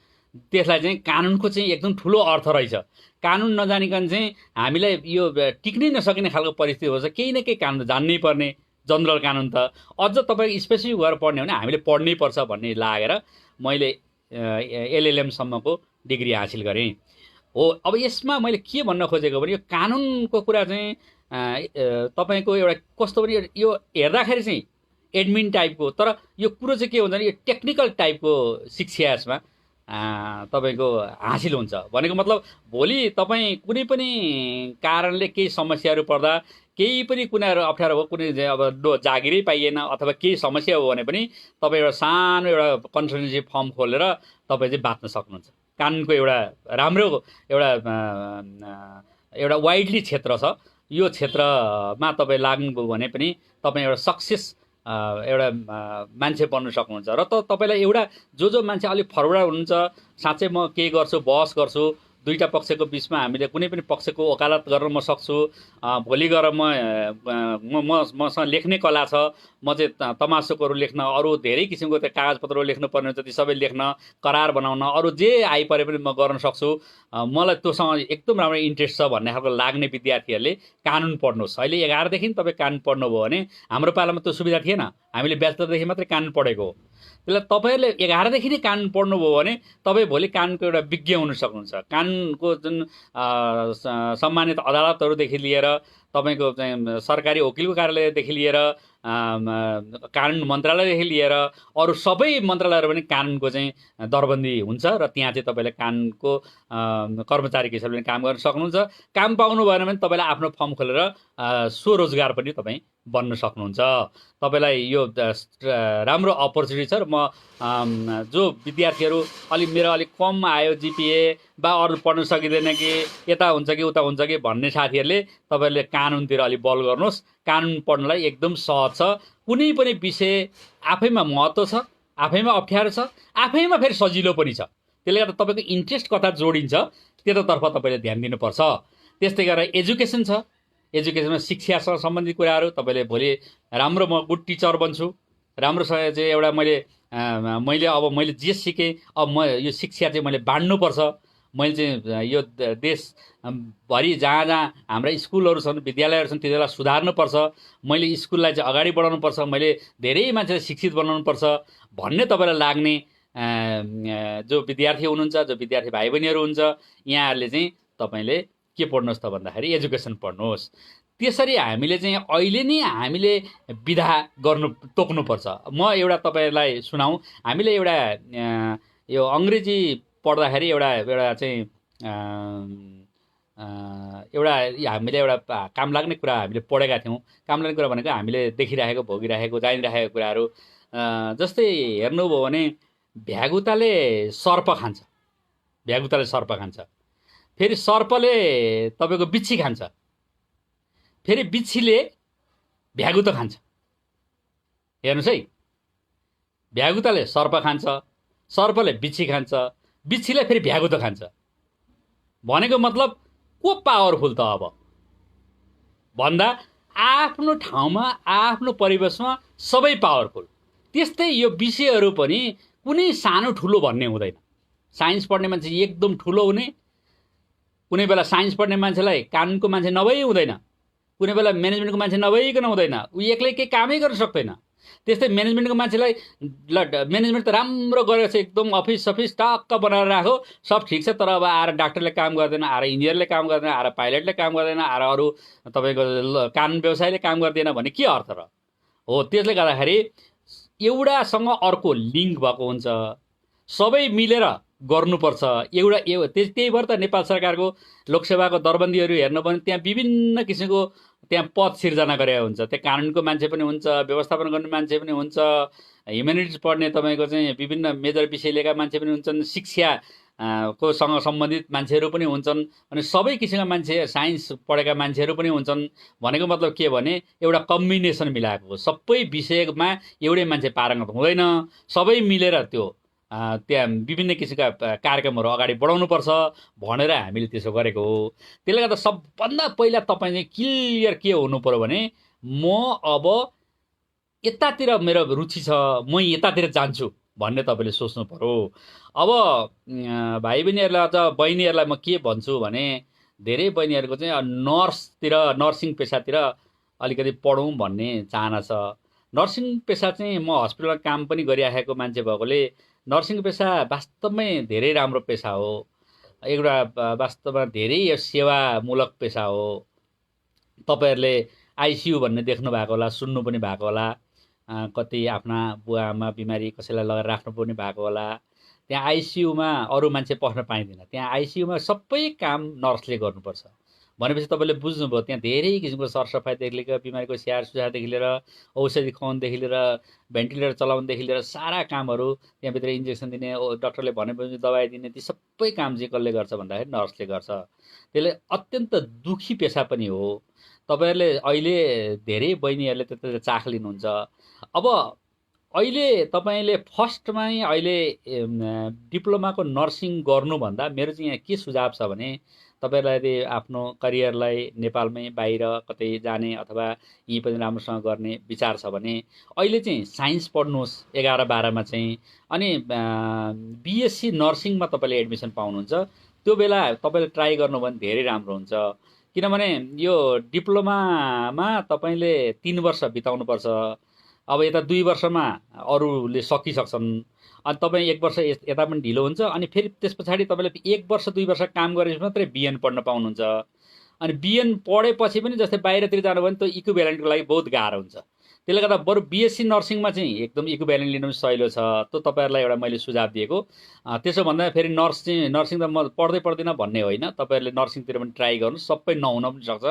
त्यसलाई चाहिँ कानुनको चाहिँ एकदम ठुलो अर्थ रहेछ। कानुन नजानिकन चाहिँ हामीलाई यो टिक्नै नसकिने खालको परिस्थिति हुन्छ। केही न केही कानुन जान्नै पर्ने, जनरल कानुन त अझ तपाईँ स्पेसिफिक भएर पढ्ने हो भने हामीले पढ्नै पर्छ भन्ने लागेर मैले एलएलएमसम्मको डिग्री हासिल गरेँ हो। अब यसमा मैले के भन्न खोजेको भने यो कानुनको कुरा चाहिँ तपाईँको एउटा कस्तो भने यो हेर्दाखेरि चाहिँ एडमिन टाइपको, तर यो कुरो चाहिँ के हुन्छ भने यो टेक्निकल टाइपको शिक्षा यसमा तपाईँको हासिल हुन्छ। भनेको मतलब भोलि तपाईँ कुनै पनि कारणले केही समस्याहरू पर्दा, केही पनि कुराहरू अप्ठ्यारो भयो, कुनै अब जागिरै पाइएन अथवा केही समस्या हो भने पनि तपाईँ एउटा सानो एउटा कन्सल्टेन्सी फर्म खोलेर तपाईँ चाहिँ बाँच्न सक्नुहुन्छ। कानुनको एउटा राम्रो एउटा वाइडली क्षेत्र छ। यो क्षेत्रमा तपाईँ लाग्नुभयो भने पनि तपाईँ एउटा सक्सेस एउटा मान्छे बन्नु सक्नुहुन्छ। र तपाईँलाई एउटा जो मान्छे अलिक फरवर्ड हुनुहुन्छ, साँच्चै म केही गर्छु, बहस गर्छु, दुईवटा पक्षको बिचमा हामीले कुनै पनि पक्षको वकालत गर्न म सक्छु, भोलि गएर मसँग लेख्ने कला छ, म चाहिँ तमासुकहरू लेख्न, अरू धेरै किसिमको त्यो कागजपत्रहरू लेख्नुपर्ने हुन्छ, ती सबै लेख्न, करार बनाउन, अरू जे आइपरे पनि म गर्न सक्छु, मलाई त्योसँग एकदम राम्रो इन्ट्रेस्ट छ भन्ने खालको लाग्ने विद्यार्थीहरूले कानुन पढ्नुहोस्। अहिले 11 देखि तपाईँ कानुन पढ्नुभयो भने, हाम्रो पालामा त्यो सुविधा थिएन, हामीले ब्याचलरदेखि मात्रै कानुन पढेको हो। त्यसलाई तपाईँहरूले 11 देखि नै कानुन पढ्नुभयो भने तपाईँ भोलि कानुनको एउटा विज्ञ हुन सक्नुहुन्छ। कानुनको जुन सम्मानित अदालतहरूदेखि लिएर तपाईँको चाहिँ सरकारी वकिलको कार्यालयदेखि लिएर कानुन मन्त्रालयदेखि लिएर अरू सबै मन्त्रालयहरू पनि कानुनको चाहिँ दरबन्दी हुन्छ, र त्यहाँ चाहिँ तपाईँले कानुनको कर्मचारीको हिसाबले काम गर्न सक्नुहुन्छ। काम पाउनु भएन भने तपाईँलाई आफ्नो फर्म खोलेर स्वरोजगार पनि तपाईँ बन्न सक्नुहुन्छ। तपाईँलाई यो राम्रो अपर्च्युनिटी छ। र म जो विद्यार्थीहरू मेरो अलिक कम आयो जिपिए बा अरू पढ्न सकिँदैन कि यता हुन्छ कि उता हुन्छ कि भन्ने साथीहरूले तपाईँहरूले कानुनतिर अलिक बल गर्नुहोस्। कानुन पढ्नलाई एकदम सहज छ। कुनै पनि विषय आफैमा महत्त्व छ, आफैमा अप्ठ्यारो छ, आफैमा फेरि सजिलो पनि छ। त्यसले गर्दा तपाईँको इन्ट्रेस्ट कता जोडिन्छ त्यतातर्फ तपाईँले ध्यान दिनुपर्छ। त्यस्तै गरेर एजुकेसन छ, एजुकेसनमा शिक्षासँग सम्बन्धित कुराहरू तपाईँले भोलि राम्रो म गुड टिचर बन्छु, राम्रोसँग चाहिँ एउटा मैले जे सिकेँ अब म यो शिक्षा चाहिँ मैले बाँड्नुपर्छ। मैले चाहिँ यो देशभरि जहाँ हाम्रा स्कुलहरू छन्, विद्यालयहरू छन्, त्यसलाई सुधार्नुपर्छ। मैले स्कुललाई चाहिँ अगाडि बढाउनुपर्छ, मैले धेरै मान्छेलाई शिक्षित बनाउनुपर्छ भन्ने तपाईँलाई लाग्ने जो विद्यार्थी हुनुहुन्छ, जो विद्यार्थी भाइ बहिनीहरू हुन्छ, यहाँहरूले चाहिँ तपाईँले के पढ्नुहोस् त भन्दाखेरि एजुकेसन पढ्नुहोस्। त्यसरी हामीले चाहिँ अहिले नै हामीले विधा गर्नु तोक्नुपर्छ। म एउटा तपाईँलाई सुनाउँ। हामीले एउटा यो अङ्ग्रेजी पढ्दाखेरि एउटा चाहिँ हामीले एउटा काम लाग्ने कुरा हामीले पढेका थियौँ। काम लाग्ने कुरा भनेको हामीले देखिराखेको, भोगिराखेको, जानिराखेको कुराहरू। जस्तै हेर्नुभयो भने भ्यागुताले सर्प खान्छ, भ्यागुताले सर्प खान्छ, फेरि सर्पले तपाईँको बिच्छी खान्छ, फेरि बिच्छीले भ्यागुतो खान्छ। हेर्नुहोस् है, भ्यागुताले सर्प खान्छ, सर्पले बिच्छी खान्छ, बिच्छीले फेरि भ्यागुतो खान्छ। भनेको मतलब को पावरफुल त अब भन्दा आफ्नो ठाउँमा आफ्नो परिवेशमा सबै पावरफुल। त्यस्तै यो विषयहरू पनि कुनै सानो ठुलो भन्ने हुँदैन। साइन्स पढ्ने मान्छे एकदम ठुलो हुने, कुनै बेला साइन्स पढ्ने मान्छेलाई कानुनको मान्छे नभई हुँदैन, कुनै बेला म्यानेजमेन्टको मान्छे नभइकन हुँदैन, ऊ एक्लै केही कामै गर्न सक्दैन। त्यस्तै म्यानेजमेन्टको मान्छेलाई म्यानेजमेन्ट त राम्रो गरेको छ, एकदम अफिस सफिस टक्क बनाएर राख्यो, सब ठिक छ, तर अब आएर डाक्टरले काम गर्दैन, आएर इन्जिनियरले काम गर्दैन, आएर पाइलटले काम गर्दैन, आएर अरू तपाईँको कानुन व्यवसायले काम गर्दैन भने के अर्थ र हो। त्यसले गर्दाखेरि एउटासँग अर्को लिङ्क भएको हुन्छ, सबै मिलेर गर्नुपर्छ। त्यही भएर त नेपाल सरकारको लोकसेवाको दरबन्दीहरू हेर्नु भने त्यहाँ विभिन्न किसिमको त्यहाँ पद सिर्जना गरेको हुन्छ। त्यहाँ कानुनको मान्छे पनि हुन्छ, व्यवस्थापन गर्ने मान्छे पनि हुन्छ, ह्युमेनिटिज पढ्ने तपाईँको चाहिँ विभिन्न मेजर विषय लिएका मान्छे पनि हुन्छन्, शिक्षा को सँग सम्बन्धित मान्छेहरू पनि हुन्छन्, अनि सबै किसिमका मान्छे साइन्स पढेका मान्छेहरू पनि हुन्छन्। भनेको मतलब के भने एउटा कम्बिनेसन मिलाएको हो। सबै विषयमा एउटै मान्छे पारङ्गत हुँदैन, सबै मिलेर त्यो त्यहाँ विभिन्न किसिमका कार्यक्रमहरू अगाडि बढाउनुपर्छ भनेर हामीले त्यसो गरेको हो। त्यसले गर्दा सबभन्दा पहिला तपाईँ चाहिँ क्लियर के हुनु पर्यो भने म अब यतातिर मेरो रुचि छ, म यतातिर जान्छु भन्ने तपाईँले सोच्नु पर्यो। अब भाइ बहिनीहरूलाई अझ बहिनीहरूलाई म के भन्छु भने धेरै बहिनीहरूको चाहिँ नर्सिङ पेसातिर अलिकति पढौँ भन्ने चाहना छ। नर्सिङ पेसा चाहिँ म हस्पिटलमा काम पनि गरिराखेको मान्छे भएकोले नर्सिङ पेसा वास्तवमै धेरै राम्रो पेसा हो, एउटा वास्तवमा धेरै सेवामूलक पेसा हो। तपाईँहरूले आइसियु भन्ने देख्नु भएको होला, सुन्नु पनि भएको होला, कति आफ्ना बुवा आमा बिमारी कसैलाई लगेर राख्नु पनि भएको होला। त्यहाँ आइसियुमा अरू मान्छे पस्न पाइँदैन, त्यहाँ आइसियुमा सबै काम नर्सले गर्नुपर्छ। भनेपछि तपाईँले बुझ्नुभयो त्यहाँ धेरै किसिमको सरसफाइदेखि लिएर बिमारीको स्याहार सुसारदेखि लिएर औषधि खुवाउनुदेखि लिएर भेन्टिलेटर चलाउनुदेखि लिएर सारा कामहरू, त्यहाँभित्र इन्जेक्सन दिने, डक्टरले भनेपछि दबाई दिने, ती सबै काम चाहिँ कसले गर्छ भन्दाखेरि नर्सले गर्छ। त्यसले अत्यन्त दुखी पेसा पनि हो। तपाईँहरूले अहिले धेरै बहिनीहरूले त्यता चाख लिनुहुन्छ। अब अहिले तपाईँले फर्स्टमै अहिले डिप्लोमाको नर्सिङ गर्नुभन्दा मेरो चाहिँ यहाँ के सुझाव छ भने तपाईँलाई यदि आफ्नो करियरलाई नेपालमै बाहिर कतै जाने अथवा यहीँ पनि राम्रोसँग गर्ने विचार छ भने अहिले चाहिँ साइन्स पढ्नुहोस् 11-12मा चाहिँ। अनि बिएससी नर्सिङमा तपाईँले एडमिसन पाउनुहुन्छ। त्यो बेला तपाईँले ट्राई गर्नुभयो भने धेरै राम्रो हुन्छ। किनभने यो डिप्लोमामा तपाईँले 3 वर्ष बिताउनुपर्छ। अब यता 2 वर्षमा अरूले सकिसक्छन्, अनि तपाईँ 1 वर्ष यता पनि ढिलो हुन्छ। अनि फेरि त्यस पछाडि तपाईँले 1 वर्ष 2 वर्ष काम गरेपछि मात्रै बिएन पढ्न पाउनुहुन्छ। अनि बिएन पढेपछि पनि जस्तै बाहिरतिर जानुभयो भने त्यो इक्विभ्यालेन्टको लागि बहुत गाह्रो हुन्छ। त्यसले गर्दा बरु बिएससी नर्सिङमा चाहिँ एकदम इक्विभ्यालेन्ट लिनु पनि सहिलो छ। त्यो तपाईँहरूलाई एउटा मैले सुझाव दिएको। त्यसो भन्दा फेरि नर्सिङ त म पढ्दै पढ्दिनँ भन्ने होइन, तपाईँहरूले नर्सिङतिर पनि ट्राई गर्नुहोस्। सबै नहुन पनि सक्छ।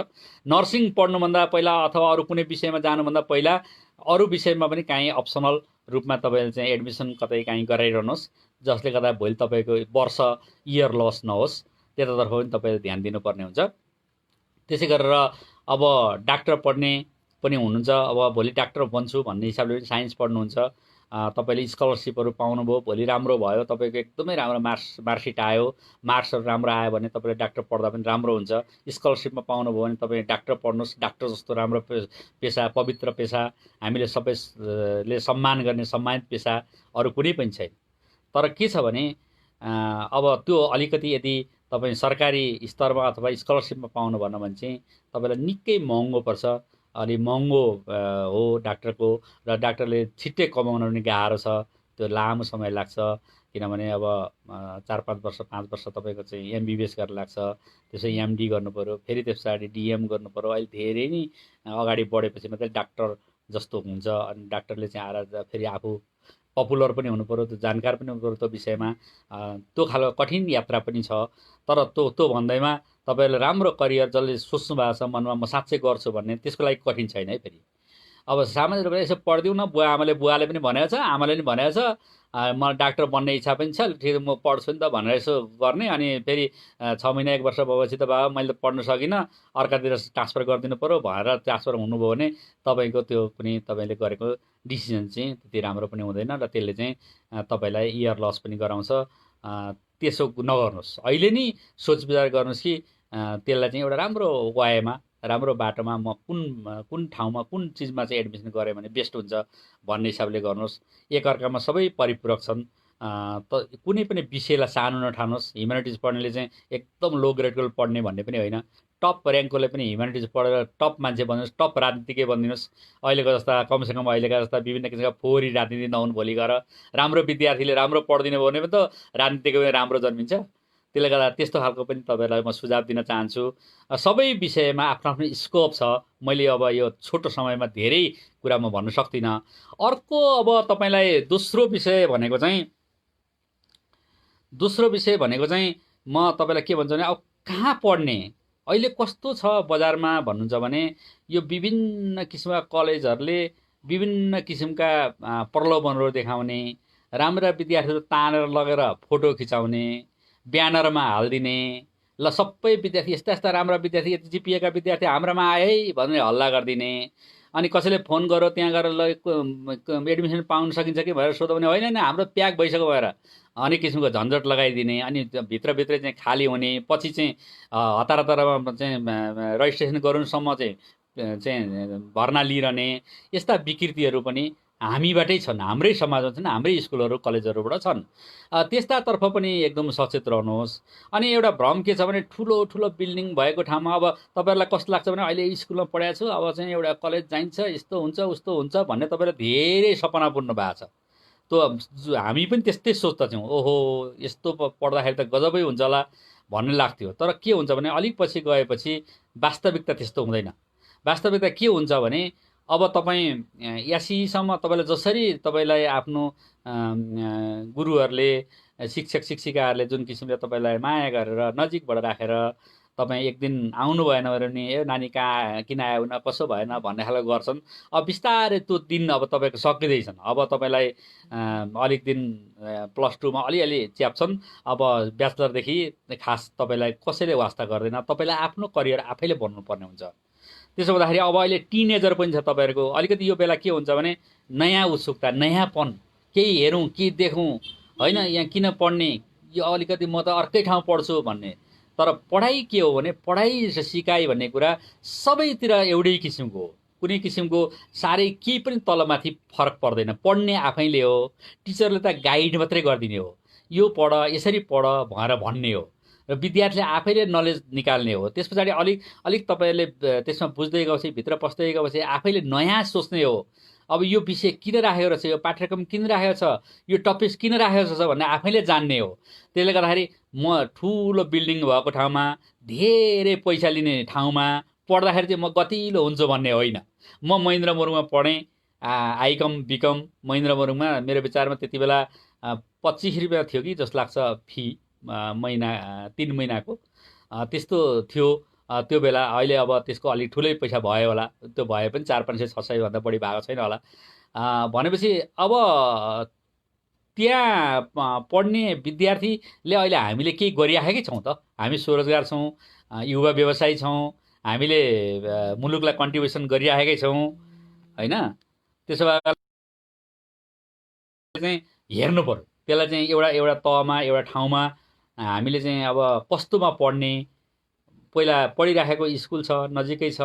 नर्सिङ पढ्नुभन्दा पहिला अथवा अरू कुनै विषयमा जानुभन्दा पहिला अरू विषयमा पनि काहीँ अप्सनल रूपमा तपाईँले चाहिँ एडमिसन कतै काहीँ गराइरहनुहोस्, जसले गर्दा भोलि तपाईँको वर्ष इयर लस नहोस्। त्यतातर्फ पनि तपाईँले ध्यान दिनुपर्ने हुन्छ। त्यसै गरेर अब डाक्टर पढ्ने पनि हुनुहुन्छ। अब भोलि डाक्टर बन्छु भन्ने हिसाबले पनि साइन्स पढ्नुहुन्छ। तपाईँले स्कलरसिपहरू पाउनुभयो, भोलि राम्रो भयो, तपाईँको एकदमै राम्रो मार्कसिट आयो, मार्क्सहरू राम्रो आयो भने तपाईँले डाक्टर पढ्दा पनि राम्रो हुन्छ। स्कलरसिपमा पाउनुभयो भने तपाईँ डाक्टर पढ्नुहोस्। डाक्टर जस्तो राम्रो पेसा, पवित्र पेसा, हामीले सबैले सम्मान गर्ने सम्मानित पेसा अरू कुनै पनि छैन। तर के छ भने अब त्यो अलिकति यदि तपाईँ सरकारी स्तरमा अथवा स्कलरसिपमा पाउनु भएन भने चाहिँ तपाईँलाई निकै महँगो पर्छ। अलि महँगो हो डाक्टरको, र डाक्टरले छिट्टै कमाउन पनि गाह्रो छ। त्यो लामो समय लाग्छ। किनभने अब 4-5 वर्ष 5 वर्ष तपाईँको चाहिँ एमबिबिएस गरेर लाग्छ। त्यसै एमडी गर्नु पऱ्यो, फेरि त्यस पछाडि डिएम गर्नु पऱ्यो। अहिले धेरै नै अगाडि बढेपछि मात्रै डाक्टर जस्तो हुन्छ। अनि डाक्टरले चाहिँ आएर फेरि आफू पपुलर पनि हुनु पऱ्यो, त्यो जानकार पनि हुनु पऱ्यो त्यो विषयमा। त्यो खालको कठिन यात्रा पनि छ। तर त्यो भन्दैमा तपाईँहरूले राम्रो करियर जसले सोच्नु भएको छ मनमा म साँच्चै गर्छु भन्ने, त्यसको लागि कठिन छैन है। फेरि अब सामान्य रूपमा यसो पढिदिउँ न, बुवाले पनि भनेको छ, आमाले पनि भनेको छ, मलाई डाक्टर बन्ने इच्छा पनि छ, ठिक म पढ्छु नि त भनेर यसो गर्ने। अनि फेरि 6 महिना 1 वर्ष भएपछि त बाबा मैले त पढ्न सकिनँ, अर्कातिर ट्रान्सफर गरिदिनु पऱ्यो भनेर ट्रान्सफर हुनुभयो भने तपाईँको त्यो पनि तपाईँले गरेको डिसिजन चाहिँ त्यति राम्रो पनि हुँदैन, र त्यसले चाहिँ तपाईँलाई इयर लस पनि गराउँछ। त्यसो नगर्नुहोस्। अहिले नै सोच विचार गर्नुहोस् कि त्यसलाई चाहिँ एउटा राम्रो वायमा, राम्रो बाटोमा म कुन ठाउँमा कुन चिजमा चाहिँ एडमिसन गरेँ भने बेस्ट हुन्छ भन्ने हिसाबले गर्नुहोस्। एकअर्कामा सबै परिपूरक छन्। कुनै पनि विषयलाई सानो नठान्नुहोस्। ह्युम्यानिटिज पढ्नेले चाहिँ एकदम लो ग्रेडको पढ्ने भन्ने पनि होइन। टप ऱ्याङ्ककोले पनि ह्युम्यानिटिज पढेर टप मान्छे बन्नुहोस्, टप राजनीतिकै बनिदिनुहोस्। अहिलेको जस्ता कमसेकम अहिलेका जस्ता विभिन्न किसिमका फोहोरी राजनीति नहुन् भोलि गएर। राम्रो विद्यार्थीले राम्रो पढिदिनु भयो भने पनि त राजनीतिकै राम्रो जन्मिन्छ। त्यसले गर्दा त्यस्तो खालको पनि तपाईँलाई म सुझाव दिन चाहन्छु। सबै विषयमा आफ्नो आफ्नो स्कोप छ। मैले अब यो छोटो समयमा धेरै कुरा म भन्न सक्दिनँ। अर्को अब तपाईँलाई दोस्रो विषय भनेको चाहिँ म तपाईँलाई के भन्छु भने अब कहाँ पढ्ने, अहिले कस्तो छ बजारमा भन्नुहुन्छ भने यो विभिन्न किसिमका कलेजहरूले विभिन्न किसिमका प्रलोभनहरू देखाउने, राम्रा विद्यार्थीहरू तानेर लगेर फोटो खिचाउने, ब्यानरमा हालिदिने, ल सबै विद्यार्थी यस्ता यस्ता राम्रा विद्यार्थी, यति जिपिएका विद्यार्थी हाम्रामा आए है भनेर हल्ला गरिदिने। अनि कसैले फोन गर्यो त्यहाँ गएर ल एडमिसन पाउन सकिन्छ कि भनेर सोध्यो भने होइन हाम्रो प्याक भइसक्यो भएर अनेक किसिमको झन्झट लगाइदिने। अनि भित्रभित्रै चाहिँ खाली हुने, पछि चाहिँ हतारमा चाहिँ रजिस्ट्रेसन गराउनुसम्म चाहिँ भर्ना लिइरहने, यस्ता विकृतिहरू पनि हामीबाटै छन्, हाम्रै समाजमा छन्, हाम्रै स्कुलहरू कलेजहरूबाट छन्। त्यस्तातर्फ पनि एकदम सचेत रहनुहोस्। अनि एउटा भ्रम के छ भने ठुलो ठुलो बिल्डिङ भएको ठाउँमा अब तपाईँहरूलाई कस्तो लाग्छ भने अहिले स्कुलमा पढाएको छु, अब चाहिँ एउटा कलेज जाइन्छ, यस्तो हुन्छ उस्तो हुन्छ भन्ने तपाईँलाई धेरै सपना बुन्नु भएको छ। त्यो हामी पनि त्यस्तै सोच्दछौँ, ओहो यस्तो पढ्दाखेरि त गजबै हुन्छ होला भन्ने लाग्थ्यो। तर के हुन्छ भने अलिक पछि गएपछि वास्तविकता त्यस्तो हुँदैन। वास्तविकता के हुन्छ भने अब तपाईँ यासीसम्म तपाईँलाई जसरी तपाईँलाई आफ्नो गुरुहरूले, शिक्षक शिक्षिकाहरूले जुन किसिमले तपाईँलाई माया गरेर नजिकबाट राखेर तपाईँ एक दिन आउनु भएन भने ए नानी कहाँ किन आयो न कसो भएन भन्ने खालको गर्छन्। अब बिस्तारै त्यो दिन अब तपाईँको सकिँदैछन्। अब तपाईँलाई अलिक दिन +2मा अलिअलि च्याप्छन्। अब ब्याचलरदेखि खास तपाईँलाई कसैले वास्ता गर्दैन। तपाईँलाई आफ्नो करियर आफैले बन्नुपर्ने हुन्छ। त्यसो हुँदाखेरि अब अहिले टिनेजर पनि छ तपाईँहरूको। अलिकति यो बेला के हुन्छ भने नयाँ उत्सुकता, नयाँपन, केही हेरौँ, केही देखौँ, होइन यहाँ किन पढ्ने, यो अलिकति म त अर्कै ठाउँ पढ्छु भन्ने। तर पढाइ के हो भने पढाइ र सिकाइ भन्ने कुरा सबैतिर एउटै किसिमको हो। कुनै किसिमको साह्रै केही पनि तलमाथि फरक पर्दैन। पढ्ने आफैले हो, टिचरले त गाइड मात्रै गरिदिने हो, यो पढ, यसरी पढ भनेर भन्ने हो, र विद्यार्थीले आफैले नलेज निकाल्ने हो। त्यस पछाडि अलिक अलिक तपाईँहरूले त्यसमा बुझ्दै गएपछि, भित्र पस्दै गएपछि आफैले नयाँ सोच्ने हो। अब यो विषय किन राखेको रहेछ, यो पाठ्यक्रम किन राखेको छ, यो टपिक्स किन राखेको छ भन्ने आफैले जान्ने हो। त्यसले गर्दाखेरि म ठुलो बिल्डिङ भएको ठाउँमा, धेरै पैसा लिने ठाउँमा पढ्दाखेरि चाहिँ म गतिलो हुन्छु भन्ने होइन। म महेन्द्र मुरुङमा पढेँ, आइकम बिकम महेन्द्र मुरुङमा। मेरो विचारमा त्यति बेला 25 रुपियाँ थियो कि जस्तो लाग्छ फी, महिना 3 महिनाको त्यस्तो थियो त्यो बेला। अहिले अब त्यसको अलिक ठुलै पैसा भयो होला, त्यो भए पनि 400-500 600 भन्दा बढी भएको छैन होला। भनेपछि अब त्यहाँ पढ्ने विद्यार्थीले अहिले हामीले केही गरिराखेकै छौँ त। हामी स्वरोजगार छौँ, युवा व्यवसायी छौँ, हामीले मुलुकलाई कन्ट्रिब्युसन गरिराखेकै छौँ, होइन। त्यसो भए चाहिँ हेर्नु पर्यो त्यसलाई चाहिँ एउटा एउटा तहमा, एउटा ठाउँमा हामीले चाहिँ अब कस्तोमा पढ्ने। पहिला पढिराखेको स्कुल छ, नजिकै छ,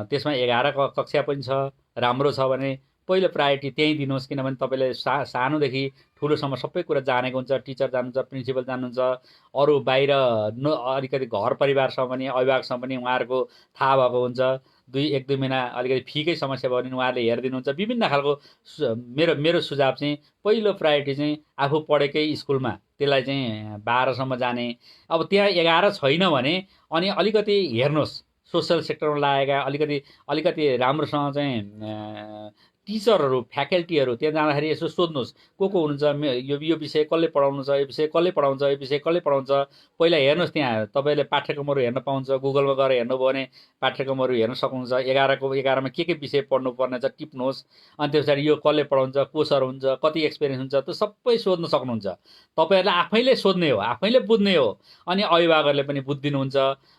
त्यसमा 11 कक्षा पनि छ, राम्रो छ भने पहिलो प्रायोरिटी त्यहीँ दिनुहोस्। किनभने तपाईँले सानोदेखि ठुलोसम्म सबै कुरा जानेको हुन्छ, टिचर जान्नुहुन्छ, प्रिन्सिपल जान्नुहुन्छ, अरू बाहिर अलिकति घर परिवारसँग पनि, अभिभावकसँग पनि उहाँहरूको थाहा भएको हुन्छ। 1-2 महिना अलिकति फीकै समस्या भयो भने उहाँहरूले हेरिदिनुहुन्छ। विभिन्न खालको मेरो सुझाव चाहिँ पहिलो प्रायोरिटी चाहिँ आफू पढेकै स्कुलमा त्यसलाई चाहिँ 12 सम्म जाने। अब त्यहाँ 11 छैन भने अनि अलिकति हेर्नुहोस्, सोसल सेक्टरमा लागेका अलिकति राम्रोसँग चाहिँ टिचरहरू, फ्याकल्टीहरू त्यहाँ जाँदाखेरि यसो सोध्नुहोस् को हुनुहुन्छ, यो विषय कसले पढाउनुहुन्छ, यो विषय कसले पढाउँछ, यो विषय कसले पढाउँछ। पहिला हेर्नुहोस्, त्यहाँ तपाईँले पाठ्यक्रमहरू हेर्न पाउँछ। गुगलमा गएर हेर्नुभयो भने पाठ्यक्रमहरू हेर्न सक्नुहुन्छ। 11मा के विषय पढ्नुपर्ने छ टिप्नुहोस्। अनि त्यस पछाडि यो कसले पढाउँछ, को सर हुन्छ, कति एक्सपिरियन्स हुन्छ, त्यो सबै सोध्न सक्नुहुन्छ। तपाईँहरूले आफैले सोध्ने हो, आफैले बुझ्ने हो, अनि अभिभावकहरूले पनि बुझिदिनुहुन्छ।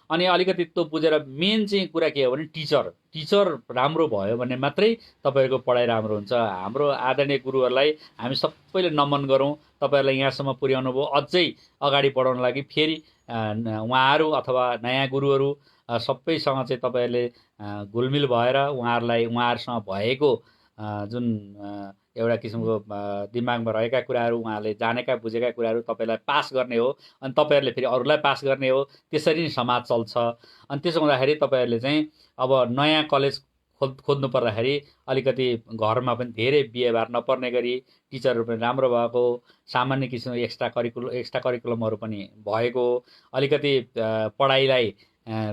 अनि अलिकति त्यो बुझेर मेन चाहिँ कुरा के हो भने टिचर राम्रो भयो भने मात्रै तपाईँहरूको पढाइ राम्रो हुन्छ। हाम्रो आदरणीय गुरुहरूलाई हामी सबैले नमन गरौँ। तपाईँहरूलाई यहाँसम्म पुर्याउनु भयो। अझै अगाडि बढाउन लागि फेरि उहाँहरू अथवा नयाँ गुरुहरू सबैसँग चाहिँ तपाईँहरूले घुलमिल भएर उहाँहरूसँग भएको जुन एउटा किसिमको दिमागमा रहेका कुराहरू, उहाँहरूले जानेका बुझेका कुराहरू तपाईँलाई पास गर्ने हो। अनि तपाईँहरूले फेरि अरूलाई पास गर्ने हो। त्यसरी नै समाज चल्छ। अनि त्यसो हुँदाखेरि तपाईँहरूले चाहिँ अब नयाँ कलेज खोज्नु पर्दाखेरि अलिकति घरमा पनि धेरै बिहेबार नपर्ने गरी, टिचरहरू पनि राम्रो भएको, सामान्य किसिमको एक्स्ट्रा करिकुलमहरू पनि भएको, अलिकति पढाइलाई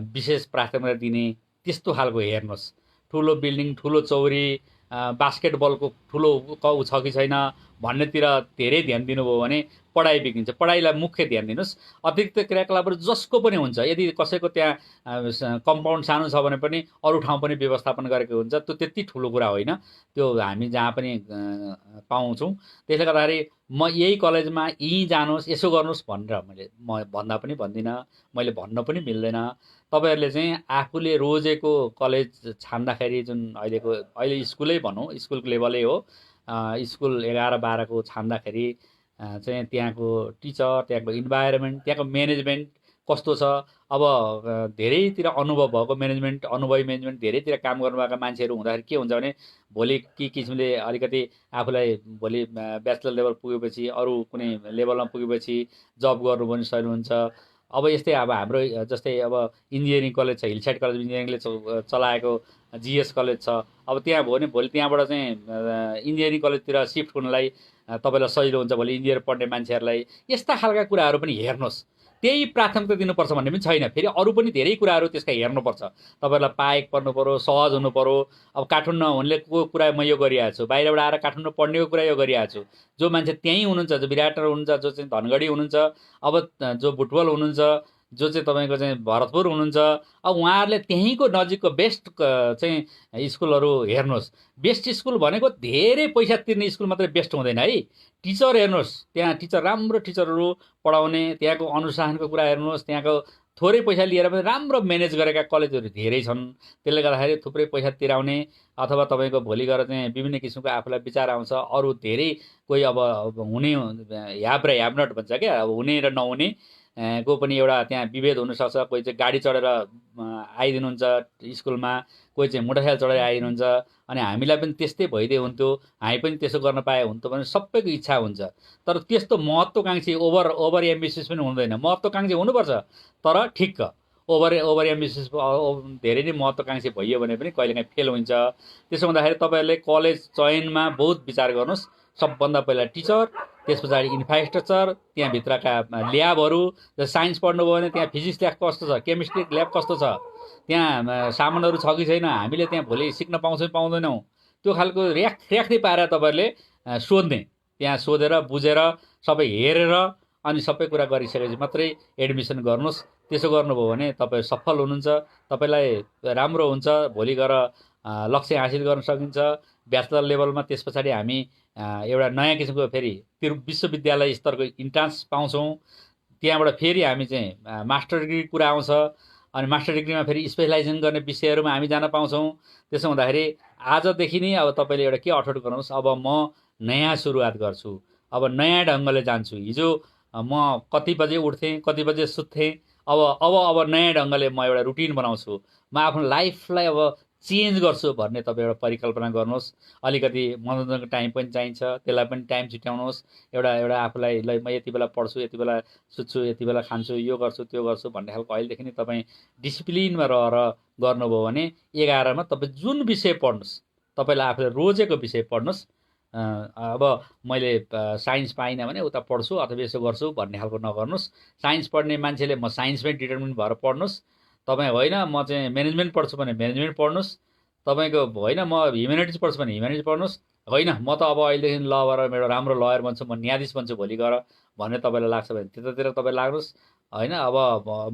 विशेष प्राथमिकता दिने त्यस्तो खालको हेर्नुहोस्। ठुलो बिल्डिङ, ठुलो चौरी, बास्केटबलको ठुलो कौ छ कि छैन भन्नेतिर धेरै ध्यान दिनुभयो भने पढाइ बिग्रिन्छ। पढाइलाई मुख्य ध्यान दिनुहोस्। अतिरिक्त क्रियाकलापहरू जसको पनि हुन्छ, यदि कसैको त्यहाँ कम्पाउन्ड सानो छ भने पनि अरू ठाउँ पनि व्यवस्थापन गरेको हुन्छ। त्यो त्यति ठुलो कुरा होइन, त्यो हामी जहाँ पनि पाउँछौँ। त्यसले गर्दाखेरि म यही कलेजमा यहीँ जानुहोस्, यसो गर्नुहोस् भनेर म भन्दा पनि भन्दिनँ, मैले भन्न पनि मिल्दैन। तपाईँहरूले चाहिँ आफूले रोजेको कलेज छान्दाखेरि जुन अहिले स्कुलै भनौँ, स्कुलको लेभलै हो, स्कुल 11-12को छान्दाखेरि चाहिँ त्यहाँको टिचर, त्यहाँको इन्भाइरोमेन्ट, त्यहाँको म्यानेजमेन्ट कस्तो छ। अब धेरैतिर अनुभव भएको अनुभवी म्यानेजमेन्ट धेरैतिर काम गर्नुभएका मान्छेहरू हुँदाखेरि के हुन्छ भने भोलि के किसिमले अलिकति आफूलाई भोलि ब्याचलर लेभल पुगेपछि, अरू कुनै लेभलमा पुगेपछि जब गर्नु पनि सजिलो हुन्छ। अब यस्तै अब हाम्रो जस्तै अब इन्जिनियरिङ कलेज छ, हिलसाइड कलेज इन्जिनियरिङले चलाएको जिएस कलेज छ। अब त्यहाँ भयो भने भोलि त्यहाँबाट चाहिँ इन्जिनियरिङ कलेजतिर सिफ्ट हुनलाई तपाईँलाई सजिलो हुन्छ भोलि इन्जिनियर पढ्ने मान्छेहरूलाई। यस्ता खालका कुराहरू पनि हेर्नुहोस्। त्यही प्राथमिकता दिनुपर्छ भन्ने पनि छैन। फेरि अरू पनि धेरै कुराहरू त्यसका हेर्नुपर्छ। तपाईँहरूलाई पाएक पर्नु पऱ्यो, सहज हुनु पऱ्यो। अब काठमाडौँ हुनेको कुरा म यो गरिरहेको छु, बाहिरबाट आएर काठमाडौँ पढ्नेको कुरा यो गरिरहेको छु। जो मान्छे त्यहीँ हुनुहुन्छ, जो विराटनगर हुनुहुन्छ, जो चाहिँ धनगढी हुनुहुन्छ, अब जो बुटवल हुनुहुन्छ, जो चाहिँ तपाईँको चाहिँ भरतपुर हुनुहुन्छ, अब उहाँहरूले त्यहीँको नजिकको बेस्ट चाहिँ स्कुलहरू हेर्नुहोस्। बेस्ट स्कुल भनेको धेरै पैसा तिर्ने स्कुल मात्रै बेस्ट हुँदैन है। टिचर हेर्नुहोस्, त्यहाँ टिचर राम्रो टिचरहरू पढाउने, त्यहाँको अनुशासनको कुरा हेर्नुहोस्, त्यहाँको थोरै पैसा लिएर पनि राम्रो म्यानेज गरेका कलेजहरू धेरै छन्। त्यसले गर्दाखेरि थुप्रै पैसा तिराउने अथवा तपाईँको भोलि गएर चाहिँ विभिन्न किसिमको आफूलाई विचार आउँछ। अरू धेरै कोही अब हुने ह्याभ र ह्याभ नट भन्छ क्या, अब हुने र नहुने को पनि एउटा त्यहाँ विभेद हुनसक्छ। कोही चाहिँ गाडी चढेर आइदिनुहुन्छ स्कुलमा, कोही चाहिँ मोटरसाइकल चढेर आइदिनुहुन्छ। अनि हामीलाई पनि त्यस्तै भइदिए हुन्थ्यो, हामी पनि त्यसो गर्न पाए हुन्थ्यो भने सबैको इच्छा हुन्छ। तर त्यस्तो महत्त्वकाङ्क्षी ओभर एम्बिसियस पनि हुँदैन। महत्त्वकाङ्क्षी हुनुपर्छ तर ठिक्क। ओभर एम्बिसियस धेरै नै महत्त्वकाङ्क्षी भइयो भने पनि कहिलेकाहीँ फेल हुन्छ। त्यसो हुँदाखेरि तपाईँहरूले कलेज चयनमा बहुत विचार गर्नुहोस्। सबभन्दा पहिला टिचर, त्यस पछाडि इन्फ्रास्ट्रक्चर, त्यहाँभित्रका ल्याबहरू। जस्तै साइन्स पढ्नुभयो भने त्यहाँ फिजिक्स ल्याब कस्तो छ, केमिस्ट्री ल्याब कस्तो छ, त्यहाँ सामानहरू छ कि छैन, हामीले त्यहाँ भोलि सिक्न पाउँछौँ पाउँदैनौँ, त्यो खालको र्याख्दै पारेर तपाईँहरूले सोध्ने। त्यहाँ सोधेर बुझेर सबै हेरेर अनि सबै कुरा गरिसकेपछि मात्रै एडमिसन गर्नुहोस्। त्यसो गर्नुभयो भने तपाईँ सफल हुनुहुन्छ, तपाईँलाई राम्रो हुन्छ। भोलि गएर लक्ष्य हासिल गर्न सकिन्छ ब्याचलर लेभलमा। त्यस पछाडि हामी एउटा नयाँ किसिमको फेरि विश्वविद्यालय स्तरको इन्ट्रान्स पाउँछौँ। त्यहाँबाट फेरि हामी चाहिँ मास्टर डिग्री कुरा आउँछ। अनि मास्टर डिग्रीमा फेरि स्पेसलाइजेसन गर्ने विषयहरूमा हामी जान पाउँछौँ। त्यसो हुँदाखेरि आजदेखि नै अब तपाईँले एउटा के अठोट गर्नुहोस्, अब म नयाँ सुरुवात गर्छु, अब नयाँ ढङ्गले जान्छु। हिजो म कति बजे उठ्थेँ, कति बजे सुत्थेँ, अब नयाँ ढङ्गले म एउटा रुटिन बनाउँछु, म आफ्नो लाइफलाई अब चेन्ज गर्छु भन्ने तपाईँ एउटा परिकल्पना गर्नुहोस्। अलिकति मनोरञ्जनको टाइम पनि चाहिन्छ, त्यसलाई पनि टाइम छुट्याउनुहोस्। एउटा आफूलाई ल म यति बेला पढ्छु, यति बेला सुत्छु, यति बेला खान्छु, यो गर्छु त्यो गर्छु भन्ने खालको अहिलेदेखि नै तपाईँ डिसिप्लिनमा रहेर गर्नुभयो भने 11मा तपाईँ जुन विषय पढ्नुहोस्, तपाईँलाई आफूले रोजेको विषय पढ्नुहोस्। अब मैले साइन्स पाइनँ भने उता पढ्छु अथवा यसो गर्छु भन्ने खालको नगर्नुहोस्। साइन्स पढ्ने मान्छेले म साइन्समै डिटर्मिन भएर पढ्नुहोस्। तपाईँ होइन म चाहिँ म्यानेजमेन्ट पढ्छु भने म्यानेजमेन्ट पढ्नुहोस्। तपाईँको होइन म ह्युमेनिटिज पढ्छु भने ह्युमेनिटिज पढ्नुहोस्। होइन म त अब अहिलेदेखि ल भएर मेरो राम्रो लयर बन्छु, म न्यायाधीश बन्छु भोलि गएर भन्ने तपाईँलाई लाग्छ भने त्यतातिर तपाईँ लाग्नुहोस्। होइन अब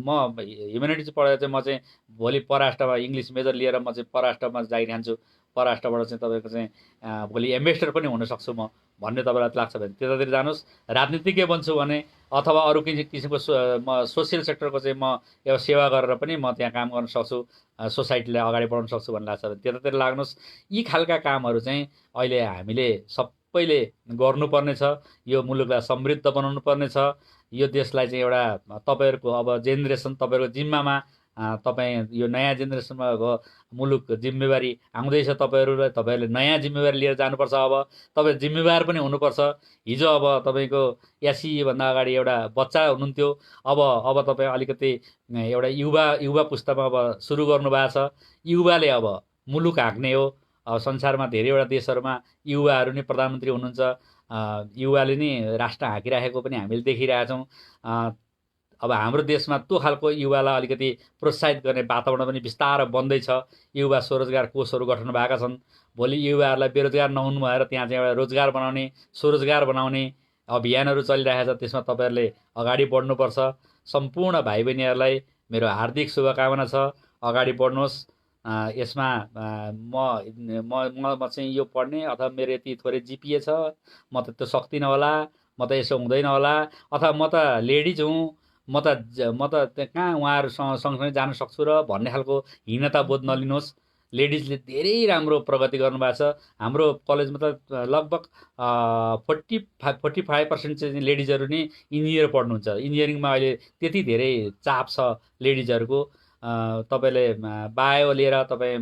म ह्युमेनिटिज पढेर चाहिँ म चाहिँ भोलि परराष्ट्रमा इङ्ग्लिस मेजर लिएर म चाहिँ परराष्ट्रमा जागिर खान्छु, परराष्ट्रबाट चाहिँ तपाईँको चाहिँ भोलि एम्बेसडर पनि हुनसक्छु म भन्ने तपाईँलाई लाग्छ भने त्यतातिर जानुहोस्। राजनीतिज्ञ बन्छु भने अथवा अरू किसिमको म सोसियल सेक्टरको चाहिँ म एउटा सेवा गरेर पनि म त्यहाँ काम गर्न सक्छु, सोसाइटीलाई अगाडि बढाउन सक्छु भन्ने लाग्छ भने त्यतातिर लाग्नुहोस्। यी खालका कामहरू चाहिँ अहिले हामीले सबैले गर्नुपर्ने छ। यो मुलुकलाई समृद्ध बनाउनु पर्ने छ। यो देशलाई चाहिँ एउटा तपाईँहरूको अब जेनेरेसन तपाईँहरूको जिम्मामा, तपाईँ यो नयाँ जेनेरेसनमा मुलुक जिम्मेवारी आउँदैछ तपाईँहरूलाई। तपाईँहरूले नयाँ जिम्मेवारी लिएर जानुपर्छ। अब तपाईँ जिम्मेवार पनि हुनुपर्छ। हिजो अब तपाईँको भन्दा अगाडि एउटा बच्चा हुनुहुन्थ्यो, अब तपाईँ अलिकति एउटा युवा पुस्तामा अब सुरु गर्नुभएको छ। युवाले अब मुलुक हाँक्ने हो। संसारमा धेरैवटा देशहरूमा युवाहरू नै प्रधानमन्त्री हुनुहुन्छ। युवाले नै राष्ट्र हाँकिराखेको पनि हामीले देखिरहेछौँ। अब हाम्रो देशमा त्यो खालको युवालाई अलिकति प्रोत्साहित गर्ने वातावरण पनि बिस्तारै बन्दैछ। युवा स्वरोजगार कोषहरू गठन भएका छन्। भोलि युवाहरूलाई बेरोजगार नहुनु भएर त्यहाँ चाहिँ एउटा रोजगार बनाउने, स्वरोजगार बनाउने अभियानहरू चलिरहेको छ। त्यसमा तपाईँहरूले अगाडि बढ्नुपर्छ। सम्पूर्ण भाइ बहिनीहरूलाई मेरो हार्दिक शुभकामना छ, अगाडि बढ्नुहोस्। यसमा म चाहिँ यो पढ्ने अथवा मेरो यति थोरै जिपिए छ, म त त्यो सक्दिनँ होला, म त यसो हुँदैन होला, अथवा म त लेडिज हुँ, म त कहाँ उहाँहरूसँग सँगसँगै जान सक्छु र भन्ने खालको हीनता बोध नलिनुहोस्। लेडिजले धेरै राम्रो प्रगति गर्नुभएको छ। हाम्रो कलेजमा त लगभग 45% चाहिँ लेडिजहरू नै इन्जिनियर पढ्नुहुन्छ। इन्जिनियरिङमा अहिले त्यति धेरै चाप छ लेडिजहरूको। तपाईँले बायो लिएर तपाईँ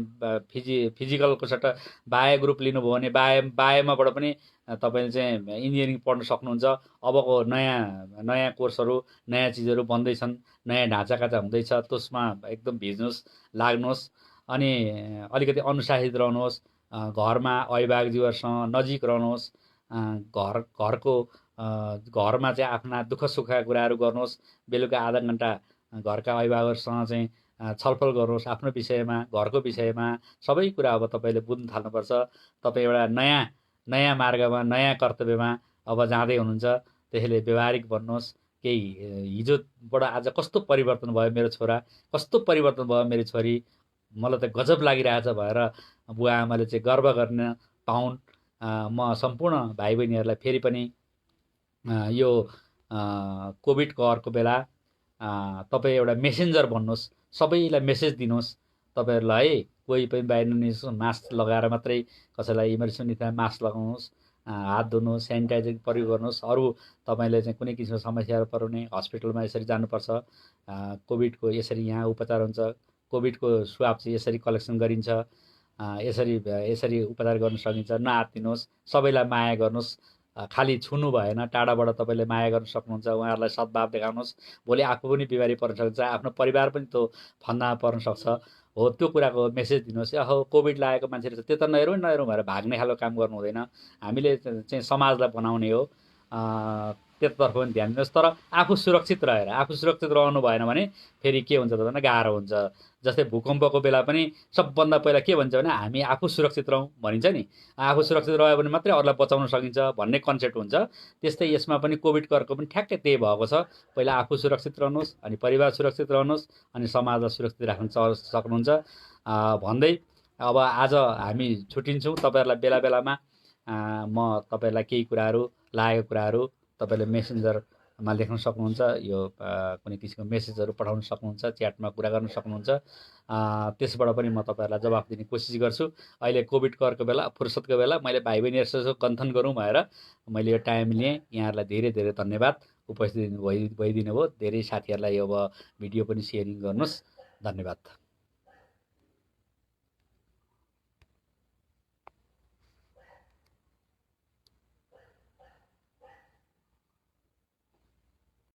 फिजिकलको सट्टा बायो ग्रुप लिनुभयो भने बायोमाबाट पनि तपाईँले चाहिँ इन्जिनियरिङ पढ्न सक्नुहुन्छ। अबको नयाँ कोर्सहरू, नयाँ चिजहरू बन्दैछन्, नयाँ ढाँचाकाचा हुँदैछ। त्यसमा एकदम भिज्नुहोस्, लाग्नुहोस्। अनि अलिकति अनुशासित रहनुहोस्। घरमा अभिभावकज्यूहरूसँग नजिक रहनुहोस्। घरमा चाहिँ आफ्ना दुःख सुखका कुराहरू गर्नुहोस्। बेलुका आधा घन्टा घरका अभिभावकहरूसँग चाहिँ छलफल गर्नुहोस् आफ्नो विषयमा, घरको विषयमा। सबै कुरा अब तपाईँले बुझ्न थाल्नुपर्छ। तपाईँ एउटा नयाँ मार्गमा, नयाँ कर्तव्यमा अब जाँदै हुनुहुन्छ। त्यसैले व्यवहारिक बन्नुहोस्। केही हिजोबाट आज कस्तो परिवर्तन भयो मेरो छोरा, कस्तो परिवर्तन भयो मेरो छोरी, मलाई त गजब लागिरहेछ भएर बुवा आमाले चाहिँ गर्व गर्न पाउन्। म सम्पूर्ण भाइ बहिनीहरूलाई फेरि पनि यो कोभिड कहरको बेला तपाईँ एउटा मेसेन्जर भन्नुहोस्, सबैलाई मेसेज दिनुहोस् तपाईँहरूलाई है। कोही पनि बाहिर निस्कनु मास्क लगाएर मात्रै, कसैलाई इमर्जेन्सी निस्कँदा मास्क लगाउनुहोस्, हात धुनुहोस्, सेनिटाइजर प्रयोग गर्नुहोस्। अरू तपाईँले चाहिँ कुनै किसिमको समस्याहरू पऱ्यो हस्पिटलमा यसरी जानुपर्छ, कोभिडको यसरी यहाँ उपचार हुन्छ, कोभिडको स्वाब चाहिँ यसरी कलेक्सन गरिन्छ, यसरी यसरी उपचार गर्न सकिन्छ। नआत्तिनुहोस्, सबैलाई माया गर्नुहोस्, खालि छुनु भएन, टाढाबाट तपाईँले माया गर्न सक्नुहुन्छ, उहाँहरूलाई सद्भाव देखाउनुहोस्। भोलि आफू पनि बिमारी पर्न सक्छ, आफ्नो परिवार पनि त्यो फन्दामा पर्न सक्छ। हो त्यो कुराको मेसेज दिनुहोस्। अहो कोभिड लागेको मान्छेहरू छ त्यो त नहेरौँ नहेरौँ भएर भाग्ने खालको काम गर्नु हुँदैन। हामीले चाहिँ समाजलाई बनाउने हो, त्यतातर्फ पनि ध्यान दिनुहोस्। तर आफू सुरक्षित रहेर, आफू सुरक्षित रहनु भएन भने फेरि के हुन्छ त भने गाह्रो हुन्छ। जस्तै भूकम्पको बेला पनि सबभन्दा पहिला के भन्छ भने हामी आफू सुरक्षित रहौँ भनिन्छ नि। आफू सुरक्षित रह्यो भने मात्रै अरूलाई बचाउन सकिन्छ भन्ने कन्सेप्ट हुन्छ। त्यस्तै यसमा पनि कोभिड करको पनि ठ्याक्कै त्यही भएको छ। पहिला आफू सुरक्षित रहनुहोस्, अनि परिवार सुरक्षित रहनुहोस्, अनि समाजलाई सुरक्षित राख्न सक्नुहुन्छ भन्दै अब आज हामी छुट्टिन्छौँ। तपाईँहरूलाई बेला बेलामा म तपाईँहरूलाई केही कुराहरू लागेको कुराहरू तपाईँले मेसेन्जरमा लेख्न सक्नुहुन्छ, यो कुनै किसिमको मेसेजहरू पठाउन सक्नुहुन्छ, च्याटमा कुरा गर्न सक्नुहुन्छ। त्यसबाट पनि म तपाईँहरूलाई जवाफ दिने कोसिस गर्छु। अहिले कोभिड करको बेला, फुर्सदको बेला मैले भाइ बहिनीहरूसँग गन्थन गरौँ भएर मैले यो टाइम लिएँ। यहाँहरूलाई धेरै धेरै धन्यवाद, उपस्थित भइदिनु भयो। धेरै साथीहरूलाई अब भिडियो पनि सेयरिङ गर्नुहोस्। धन्यवाद।